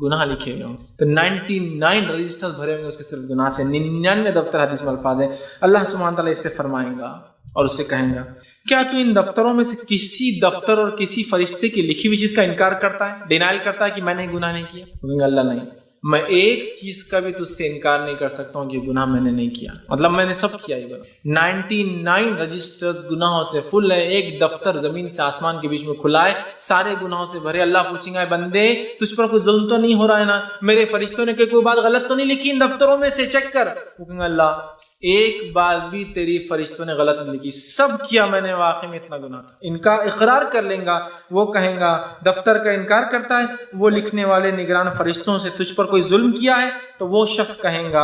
گناہ لکھے ہوئے ہوں، تو 99 رجسٹر بھرے ہوں گے اس کے صرف گناہ سے، 99 دفتر، حدیث میں الفاظ ہے۔ اللہ سبحانہ تعالیٰ اس سے فرمائے گا اور اس سے کہیں گا، کیا تو ان دفتروں میں سے کسی دفتر اور کسی فرشتے کی لکھی ہوئی چیز کا انکار کرتا ہے، ڈینائل کرتا ہے کہ میں نے گناہ نہیں کیا؟ کہیں گے اللہ نہیں، میں ایک چیز کا بھی تجھ سے انکار نہیں کر سکتا ہوں کہ گناہ میں نے نہیں کیا، مطلب میں نے سب کیا ہی گناہ۔ 99 رجسٹرز گناہوں سے فل ہے، ایک دفتر زمین سے آسمان کے بیچ میں کھلا ہے، سارے گناہوں سے بھرے۔ اللہ پوچھیں گا، بندے تجھ پر کوئی ظلم تو نہیں ہو رہا ہے نا، میرے فرشتوں نے کوئی بات غلط تو نہیں لکھی ان دفتروں میں سے، چیک کر۔ وہ کہیں گے اللہ ایک بات بھی تیری فرشتوں نے غلط نہیں لکھی، سب کیا میں نے، واقعی میں اتنا گناہ تھا۔ انکار اقرار کر لیں گا، وہ کہیں گا دفتر کا انکار کرتا ہے، وہ لکھنے والے نگران فرشتوں سے تجھ پر کوئی ظلم کیا ہے؟ تو وہ شخص کہیں گا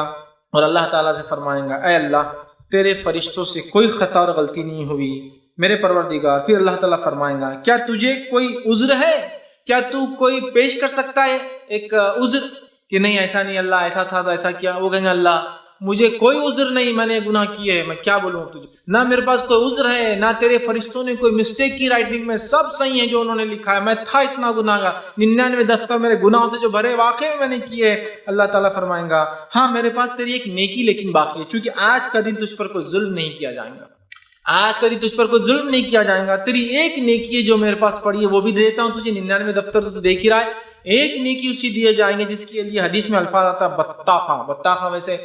اور اللہ تعالیٰ سے فرمائیں گا، اے اللہ تیرے فرشتوں سے کوئی خطا اور غلطی نہیں ہوئی میرے پروردگار۔ پھر اللہ تعالیٰ فرمائیں گا، کیا تجھے کوئی عذر ہے؟ کیا تو کوئی پیش کر سکتا ہے ایک عذر کہ نہیں ایسا نہیں اللہ، ایسا تھا تو ایسا کیا؟ وہ کہیں گے اللہ مجھے کوئی عذر نہیں، میں نے گناہ کیے ہے، میں کیا بولوں تجھے، نہ میرے پاس کوئی عذر ہے، نہ تیرے فرشتوں نے کوئی مسٹیک کی رائٹنگ میں، سب صحیح ہے جو انہوں نے لکھا ہے، میں تھا اتنا گناہگار، 99 دفتر میرے گناہوں سے جو بھرے واقعی میں نے کیے۔ اللہ تعالیٰ فرمائیں گا ہاں میرے پاس تیری ایک نیکی لیکن باقی ہے، چونکہ آج کا دن تجھ پر کوئی ظلم نہیں کیا جائے گا، آج کا دن تجھ پر کوئی ظلم نہیں کیا جائے گا، تیری ایک نیکی ہے جو میرے پاس پڑی ہے وہ بھی دے دیتا ہوں تجھے، 99 دفتر تو دیکھ ہی رہا ہے، ایک نیکی اسی دیے جائیں گے جس کے لیے حدیث میں الفاظ آتا ہے بطاخہ۔ بطاخہ ویسے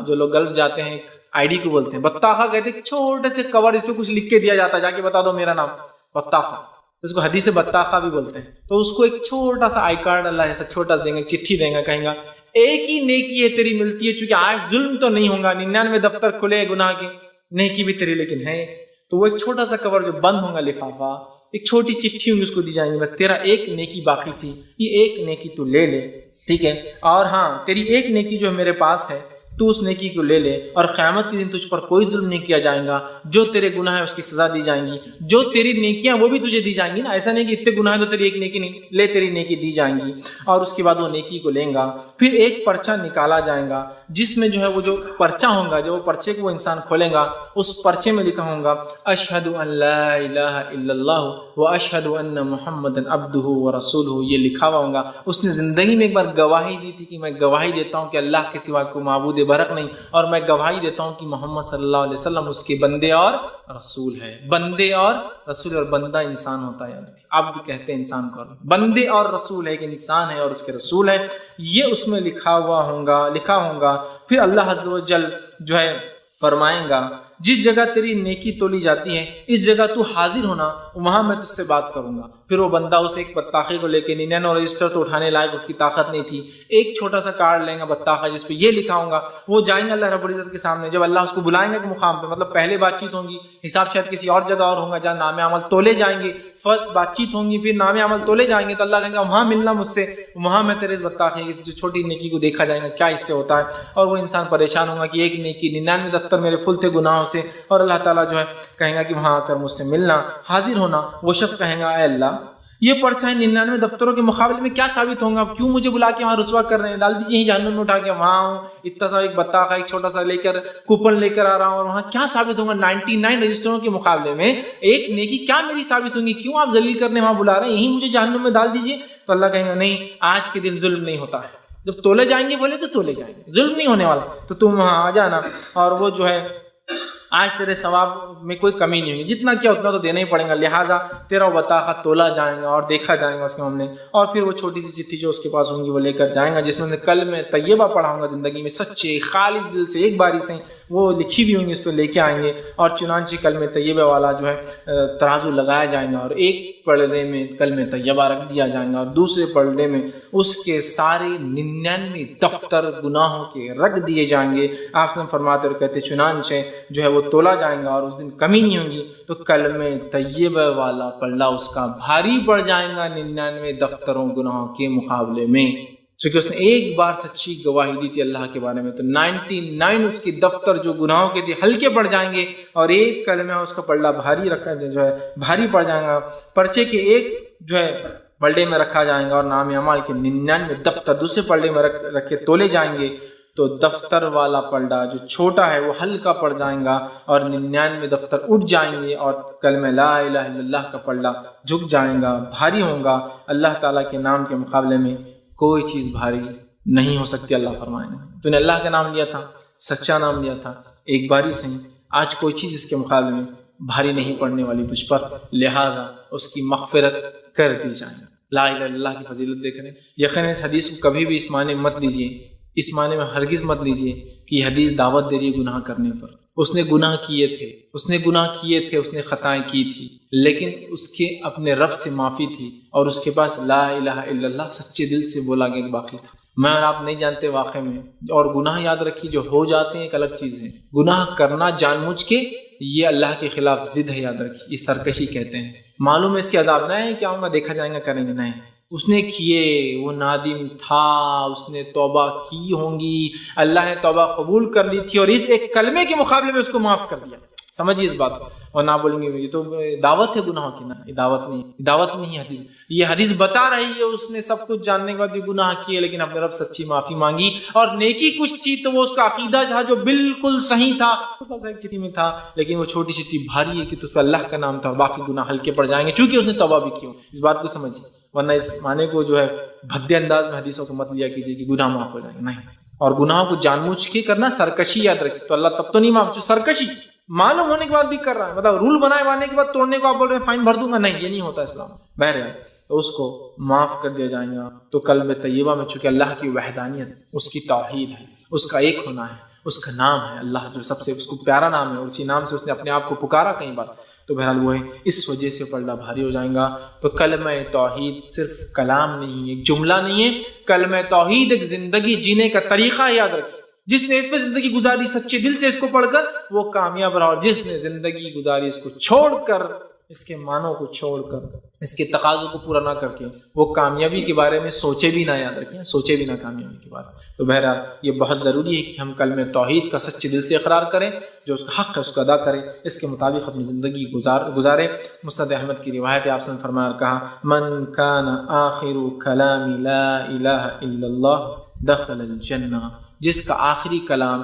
جو لوگ گلف جاتے ہیں ایک آئی ڈی کو بولتے ہیں بطاخہ، کہتے ہیں چھوٹے سے کور، اس پہ کچھ لکھ کے دیا جاتا ہے، جا کے بتا دو میرا نام بطاخہ، تو اس کو حدیث بطاخہ بھی بولتے ہیں۔ تو اس کو ایک چھوٹا سا آئی کارڈ اللہ ایسا چھوٹا سا دیں گا، چٹھی دیں گا، کہیں گا ایک ہی نیکی ہے تیری ملتی ہے، چونکہ آج ظلم تو نہیں ہوگا، 99 دفتر کھلے گناہ کے، نیکی بھی تیری لیکن ہے، تو وہ ایک چھوٹا سا کور جو بند ہوگا لفافہ، ایک چھوٹی چٹھی ہوں گی اس کو دی جائیں گی، تیرا ایک نیکی باقی تھی، یہ ایک نیکی تو لے لے، ٹھیک ہے، اور ہاں تیری ایک نیکی جو میرے پاس ہے تو اس نیکی کو لے لے اور قیامت کے دن تجھ پر کوئی ظلم نہیں کیا جائے گا، جو تیرے گناہ ہے اس کی سزا دی جائیں گی، جو تیری نیکیاں وہ بھی تجھے دی جائیں گی نا، ایسا نہیں کہ اتنے گناہ تو تیری ایک نیکی نہیں، لے تیری نیکی دی جائیں گی۔ اور اس کے بعد وہ نیکی کو لیں گا، پھر ایک پرچہ نکالا جائے گا جس میں جو ہے وہ جو پرچہ ہوگا، جو پرچے کو وہ انسان کھولے گا، اس پرچے میں لکھا ہوگا اشہد ان لا الہ الا اللہ و اشہد ان محمد عبدہ و رسولہ، یہ لکھا ہوا ہوگا۔ اس نے زندگی میں ایک بار گواہی دی تھی کہ میں گواہی دیتا ہوں کہ اللہ کے سوا کوئی معبود برحق نہیں، اور میں گواہی دیتا ہوں کہ محمد صلی اللہ علیہ وسلم اس کے بندے اور رسول ہے۔ بندے اور رسول، اور بندہ انسان ہوتا ہے، عبد کہتے ہیں انسان کو، بندے اور رسول ہے کہ انسان ہے اور اس کے رسول ہے، یہ اس میں لکھا ہوگا۔ پھر اللہ عز و جل جو ہے فرمائیں گا جس جگہ تیری نیکی تولی جاتی ہے اس جگہ تو حاضر ہونا، وہاں میں تجھ سے بات کروں گا۔ پھر وہ بندہ اسے ایک بطاخے کو لے کے 99 رجسٹر تو اٹھانے لائق اس کی طاقت نہیں تھی، ایک چھوٹا سا کارڈ لیں گا بطاخہ جس پہ یہ لکھا ہوگا، وہ جائیں گے اللہ رب العزت کے سامنے۔ جب اللہ اس کو بلائیں گے کہ مقام پہ، مطلب پہلے بات چیت ہوں گی، حساب شاید کسی اور جگہ اور ہوگا جہاں نام عمل تولے جائیں گے، فرسٹ بات چیت ہوں گی پھر نام عمل تولے جائیں گے، تو اللہ کہیں گا وہاں ملنا مجھ سے، وہاں میں تیرے اس بطاخے اس جو چھوٹی نیکی کو دیکھا جائے گا کیا اس سے ہوتا ہے، اور وہ انسان پریشان ہوگا کہ ایک نیکی 99 دفتر میرے فل تھے گناہوں سے، اور اللہ تعالیٰ جو ہے کہیں گا کہ وہاں آ کر مجھ سے ملنا، حاضر ہونا۔ وہ شخص کہیں گا اے اللہ یہ پرچہ 99 دفتروں کے مقابلے میں کیا ثابت ہوں گا، کیوں مجھے بلا کے وہاں رسوا کر رہے ہیں، ڈال دیجیے ہی جہنم میں اٹھا کے، وہاں ہوں اتنا سا ایک بطاخہ ایک چھوٹا سا لے کر کوپن لے کر آ رہا ہوں، اور وہاں کیا ثابت ہوگا 99 رجسٹروں کے مقابلے میں ایک نیکی کیا میری ثابت ہوں گی، کیوں آپ ذلیل کرنے وہاں بلا رہے ہیں، یہی مجھے جہنم میں ڈال دیجیے۔ تو اللہ کہیں گا نہیں، آج کے دن ظلم نہیں ہوتا ہے، جب تولے جائیں گے بولے تو تولے جائیں گے، ظلم نہیں ہونے والا، تو تم وہاں آ جانا، اور وہ جو ہے آج تیرے ثواب میں کوئی کمی نہیں ہوگی، جتنا کیا اتنا تو دینا ہی پڑے گا، لہٰذا تیرا بطاخہ تولا جائے گا اور دیکھا جائے گا اس کے سامنے، اور پھر وہ چھوٹی سی چٹھی جو اس کے پاس ہوں گی وہ لے کر جائیں گا جس میں کلمہ طیبہ پڑھا ہوں گا زندگی میں سچے خالص دل سے ایک باری سے وہ لکھی ہوئی ہوں گی، اس پہ لے کے آئیں گے، اور چنانچہ کلمہ طیبہ والا جو ہے ترازو لگایا جائے گا، اور ایک پلڑے میں کلمہ طیبہ رکھ دیا جائے گا اور دوسرے پلڑے میں اس کے سارے 99 دفتر گناہوں کے رکھ دیے جائیں گے۔ آپ صلی اللہ علیہ وسلم فرماتے اور کہتے چنانچہ جو ہے وہ تولا جائیں گا اور اس دن کمی نہیں ہوگی، تو کلمہ طیبہ والا پلڑا اس کا بھاری پڑ جائے گا 99 دفتروں گناہوں کے مقابلے میں، چونکہ اس نے ایک بار سچی گواہی دی تھی اللہ کے بارے میں، تو 99 اس کے دفتر جو گناہوں کے تھے ہلکے پڑ جائیں گے، اور ایک کلمہ اس کا پلڑا بھاری رکھا جو ہے بھاری پڑ جائے گا، پرچے کے ایک جو ہے پلڑے میں رکھا جائے گا اور نام اعمال کے 99 دفتر دوسرے پلڑے میں رکھے تولے جائیں گے، تو دفتر والا پلڑا جو چھوٹا ہے وہ ہلکا پڑ جائے گا اور 99 دفتر اٹھ جائیں گے، اور کلمہ لا الہ الا اللہ کا پلڑا جھک جائے گا، بھاری ہوگا۔ اللہ تعالیٰ کے نام کے مقابلے میں کوئی چیز بھاری نہیں ہو سکتی۔ اللہ فرمائیں گے تو نے اللہ کا نام لیا تھا، سچا نام لیا تھا، ایک باری صحیح، آج کوئی چیز اس کے مقابلے میں بھاری نہیں پڑنے والی تجھ پر، لہٰذا اس کی مغفرت کر دی جائے۔ لا الہ الا اللہ کی فضیلت دیکھ رہے ہیں، یقیناً اس حدیث کو کبھی بھی اس معنی مت لیجیے، اس معنی میں ہرگز مت لیجیے کہ یہ حدیث دعوت دے رہی ہے گناہ کرنے پر۔ اس نے گناہ کیے تھے، اس نے خطائیں کی تھی، لیکن اس کے اپنے رب سے معافی تھی، اور اس کے پاس لا الہ الا اللہ سچے دل سے بولا گیا باقی تھا۔ میں اور آپ نہیں جانتے واقع میں، اور گناہ یاد رکھیے جو ہو جاتے ہیں ایک الگ چیز ہے، گناہ کرنا جان بوجھ کے یہ اللہ کے خلاف ضد ہے، یاد رکھیے، یہ سرکشی کہتے ہیں۔ معلوم ہے اس کے عذاب نہ ہے کہ آؤں گا دیکھا جائے گا کریں گے، نہیں، اس نے کیے، وہ نادم تھا، اس نے توبہ کی ہوں گی، اللہ نے توبہ قبول کر لی تھی، اور اس ایک کلمے کے مقابلے میں اس کو معاف کر دیا۔ سمجھیے اس بات کو، اور نہ بولیں گے یہ تو دعوت ہے گناہوں کی، نہ، یہ دعوت نہیں ہے حدیث، یہ حدیث بتا رہی ہے اس نے سب کچھ جاننے کے بعد بھی گناہ کیے، لیکن اپنے رب سچی معافی مانگی، اور نیکی کچھ تھی تو وہ اس کا عقیدہ تھا جو بالکل صحیح تھا، چھوٹا سا ایک چٹھی میں تھا، لیکن وہ چھوٹی چٹھی بھاری ہے کہ تو اس پہ اللہ کا نام تھا، اور باقی گناہ ہلکے پڑ جائیں گے چونکہ اس نے توبہ بھی کی ہو۔ اس بات کو سمجھیے، ورنہ اس معنی کو جو ہے بھدے انداز میں حدیثوں کو مت لیا کیجیے کہ گناہ معاف ہو جائیں گے، نہیں، اور گناہوں کو جان بوجھ کے کرنا سرکشی، یاد رکھیے، تو اللہ تب تو نہیں معاف، جو سرکشی معلوم ہونے کے بعد بھی کر رہا ہے، مطلب رول بنائے بانے کے بعد توڑنے کو آپ بول رہے ہیں فائن بھر دوں گا، نہیں، یہ نہیں ہوتا اسلام میں، بہرحال تو اس کو معاف کر دیا جائے گا۔ تو کلمہ طیبہ میں چونکہ اللہ کی وحدانیت، اس کی توحید ہے، اس کا ایک ہونا ہے، اس کا نام ہے اللہ جو سب سے اس کو پیارا نام ہے، اور اسی نام سے اس نے اپنے آپ کو پکارا کئی بار، تو بہرحال وہ ہے، اس وجہ سے پلڑا بھاری ہو جائے گا۔ تو کلمہ توحید صرف کلام نہیں، ایک جملہ نہیں ہے، کلمہ توحید ایک زندگی جینے کا طریقہ ہے، یاد رکھیے۔ جس نے اس پہ زندگی گزاری سچے دل سے اس کو پڑھ کر وہ کامیاب رہا، اور جس نے زندگی گزاری اس کو چھوڑ کر اس کے معنوں کو چھوڑ کر، اس کے تقاضوں کو پورا نہ کر کے وہ کامیابی کے بارے میں سوچے بھی نہ، یاد رکھیں سوچے بھی نہ کامیابی کے بارے میں۔ تو بہرحال یہ بہت ضروری ہے کہ ہم کلمہ توحید کا سچے دل سے اقرار کریں، جو اس کا حق ہے اس کو ادا کریں، اس کے مطابق اپنی زندگی گزاریں۔ مسند احمد کی روایت ہے، آپ نے فرمایا اور کہا من کان آخر کلام لا الہ الا اللہ دخل الجنہ، جس کا آخری کلام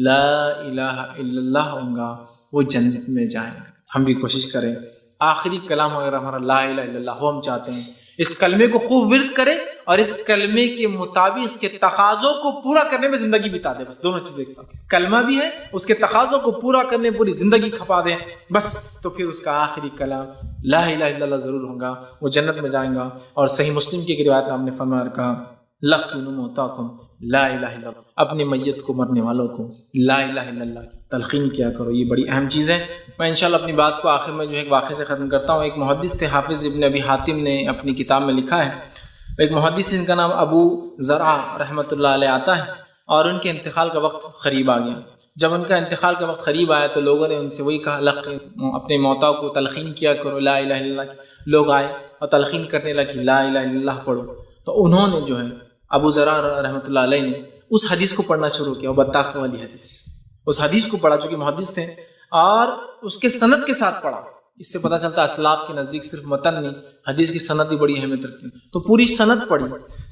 لا الہ الا اللہ ہوگا وہ جنت میں جائیں گا۔ ہم بھی کوشش کریں آخری کلام اگر ہمارا لا الہ الا اللہ ہو، ہم چاہتے ہیں اس کلمے کو خوب ورد کریں اور اس کلمے کے مطابق اس کے تقاضوں کو پورا کرنے میں زندگی بتا دیں، بس دونوں چیزیں ایک ساتھ، کلمہ بھی ہے اس کے تقاضوں کو پورا کرنے پوری زندگی کھپا دیں بس، تو پھر اس کا آخری کلام لا الہ الا اللہ ضرور ہوگا، وہ جنت میں جائیں گا۔ اور صحیح مسلم کی ایک روایت میں آپ نے فرمایا اور کہا لقنوا موتاکم لا الہ الا اللہ، اپنے میت کو، مرنے والوں کو لا الہ الا اللہ کی تلقین کیا کرو، یہ بڑی اہم چیز ہے۔ میں انشاءاللہ اپنی بات کو آخر میں جو ہے ایک واقعے سے ختم کرتا ہوں۔ ایک محدث تھے، حافظ ابن ابی حاتم نے اپنی کتاب میں لکھا ہے، ایک محدث جن کا نام ابو زرع رحمۃ اللہ علیہ آتا ہے، اور ان کے انتقال کا وقت قریب آ گیا۔ جب ان کا انتقال کا وقت قریب آیا تو لوگوں نے ان سے وہی کہا اپنے موتا کو تلقین کیا کرو لا الہ الا اللہ کی۔ لوگ آئے اور تلقین کرنے لگے لا الہ الا اللہ پڑھو، تو انہوں نے جو ہے ابو زرع رحمۃ اللہ علیہ نے اس حدیث کو پڑھنا شروع کیا، وہ بطاخ والی حدیث، اس حدیث کو پڑھا، چونکہ محدث تھے، اور اس کے سند کے ساتھ پڑھا۔ اس سے پتہ چلتا ہے اسلاف کے نزدیک صرف متن نہیں، حدیث کی سند بھی بڑی اہمیت رکھتی ہے۔ تو پوری سند پڑھی،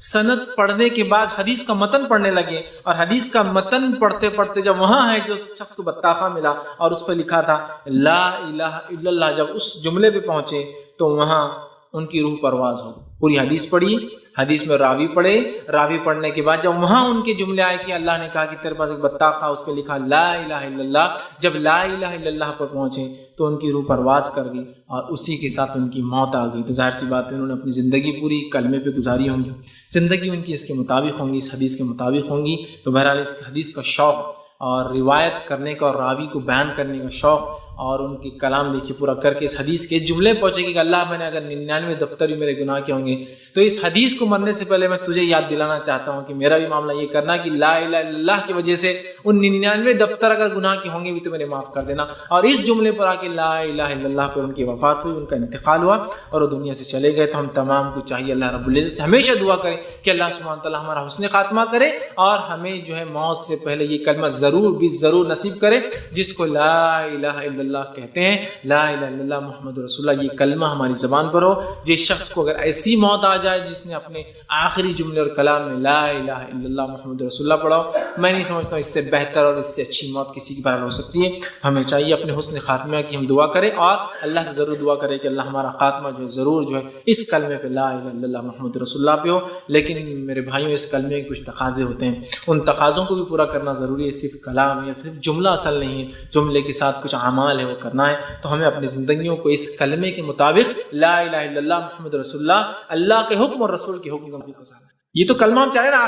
سند پڑھنے کے بعد حدیث کا متن پڑھنے لگے، اور حدیث کا متن پڑھتے پڑھتے جب وہاں ہے جو شخص کو بطاخہ ملا اور اس پہ لکھا تھا لا الہ الا اللہ، جب اس جملے پہ پہنچے تو وہاں ان کی روح پرواز ہو۔ پوری حدیث پڑھی، حدیث میں راوی پڑھے، راوی پڑھنے کے بعد جب وہاں ان کے جملے آئے کہ اللہ نے کہا کہ تیرے پاس ایک بطاخہ، اس پہ لکھا لا الہ الا اللہ، جب لا الہ الا اللہ پر پہنچے تو ان کی روح پرواز کر گئی اور اسی کے ساتھ ان کی موت آ گئی۔ تو ظاہر سی بات ہے انہوں نے اپنی زندگی پوری کلمے پہ گزاری ہوں گی، زندگی ان کی اس کے مطابق ہوں گی، اس حدیث کے مطابق ہوں گی۔ تو بہرحال اس حدیث کا شوق اور روایت کرنے کا اور راوی کو بیان کرنے کا شوق اور ان کی کلام دیکھیے پورا کر کے اس حدیث کے اس جملے پہنچے گی کہ اللہ میں نے اگر 99 دفتر بھی میرے گناہ کے ہوں گے تو اس حدیث کو مرنے سے پہلے میں تجھے یاد دلانا چاہتا ہوں کہ میرا بھی معاملہ یہ کرنا کہ لا الہ الا اللہ کی وجہ سے ان 99 دفتر اگر گناہ کے ہوں گے بھی تو میرے معاف کر دینا۔ اور اس جملے پر آ کے لا الہ الا اللہ پر ان کی وفات ہوئی، ان کا انتقال ہوا اور وہ دنیا سے چلے گئے۔ تو ہم تمام کو چاہیے اللہ رب العزت سے ہمیشہ دعا کریں کہ اللہ سبحانہ تعالیٰ ہمارا حسن خاتمہ کرے اور ہمیں جو ہے موت سے پہلے یہ کلمہ ضرور بھی ضرور نصیب کرے جس کو لا الہ الا اللہ کہتے ہیں، لا الہ الا اللہ محمد رسول اللہ، یہ کلمہ ہماری زبان پر ہو۔ جس شخص کو اگر ایسی موت آ جائے جس نے اپنے آخری جملے اور کلام میں لا الہ الا اللہ محمد رسول اللہ پڑھا، میں نہیں سمجھتا ہوں اس سے بہتر اور اس سے اچھی موت کسی کی بہرحال ہو سکتی ہے۔ ہمیں چاہیے اپنے حسن خاتمہ کی ہم دعا کریں اور اللہ سے ضرور دعا کریں کہ اللہ ہمارا خاتمہ جو ہے ضرور جو ہے اس کلمے پہ لا الہ الا اللہ محمد رسول اللہ پہ ہو۔ لیکن میرے بھائیوں اس کلمے کے کچھ تقاضے ہوتے ہیں، ان تقاضوں کو بھی پورا کرنا ضروری ہے، صرف کلام یا صرف جملہ اصل نہیں ہے، جملے کے ساتھ کچھ اعمال ہے وہ کرنا ہے۔ تو ہمیں اپنی زندگیوں کو اس کلمے کے مطابق لا الہ الا اللہ محمد رسول اللہ، اللہ کے حکم اور رسول کے حکم کا گزارنا۔ یہ تو کلمہ ہم چاہ رہے ہیں نا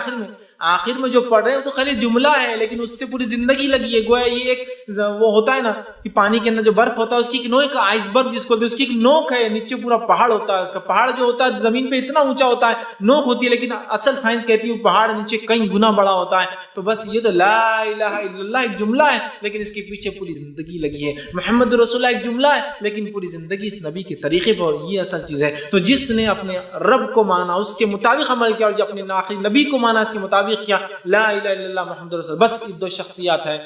آخر میں جو پڑھ رہے ہیں وہ تو خالی جملہ ہے، لیکن اس سے پوری زندگی لگی ہے۔ گویا یہ ایک وہ ہوتا ہے نا کہ پانی کے اندر جو برف ہوتا ہے اس کی ایک نوک، آئس برگ جس کو اس کی ایک نوک ہے، نیچے پورا پہاڑ ہوتا ہے، اس کا پہاڑ جو ہوتا ہے زمین پہ اتنا اونچا ہوتا ہے، نوک ہوتی ہے، لیکن اصل سائنس کہتی ہے وہ پہاڑ نیچے کئی گنا بڑا ہوتا ہے۔ تو بس یہ تو لا الہ الا اللہ ایک جملہ ہے، لیکن اس کے پیچھے پوری زندگی لگی ہے۔ محمد رسول اللہ ایک جملہ ہے، لیکن پوری زندگی اس نبی کے طریقے پر، یہ اصل چیز ہے۔ تو جس نے اپنے رب کو مانا، اس کے مطابق عمل کیا، اور جو اپنے آخری نبی کو مانا، اس کے مطابق کیا، لا الہ الا اللہ محمد رسول اللہ، بس یہ دو شخصیات ہیں،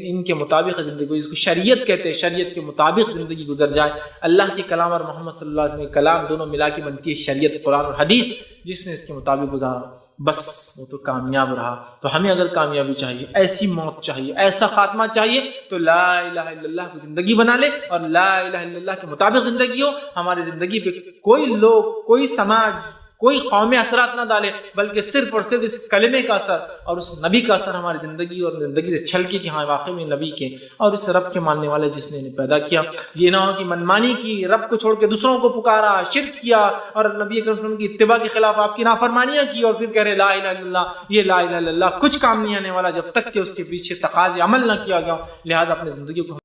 ان کے مطابق زندگی، اس کو شریعت کہتے ہیں، شریعت کے مطابق زندگی گزر جائے۔ اللہ کے کلام اور محمد صلی اللہ علیہ وسلم کے کلام دونوں ملا کے بنتی ہے شریعت، قرآن اور حدیث۔ جس نے اس کے مطابق گزارا بس وہ تو کامیاب رہا۔ تو ہمیں اگر کامیابی چاہیے، ایسی موت چاہیے، ایسا خاتمہ چاہیے تو لا الہ الا اللہ کو زندگی بنا لے اور لا الہ الا اللہ کے مطابق زندگی ہو۔ ہماری زندگی پہ کوئی لوگ، کوئی سماج، کوئی قوم اثرات نہ ڈالے، بلکہ صرف اور صرف اس کلمے کا اثر اور اس نبی کا اثر ہماری زندگی اور زندگی سے چھلکے کہ ہاں واقعی میں نبی کے اور اس رب کے ماننے والے جس نے انہیں پیدا کیا۔ یہ نہ ہو کہ منمانی کی، رب کو چھوڑ کے دوسروں کو پکارا، شرک کیا اور نبی اکرم صلی اللہ علیہ وسلم کی اتباع کے خلاف آپ کی نافرمانیاں کی اور پھر کہہ رہے لا الہ الا اللہ۔ یہ لا الہ الا اللہ کچھ کام نہیں آنے والا جب تک کہ اس کے پیچھے تقاضے عمل نہ کیا گیا۔ لہٰذا اپنی زندگی کو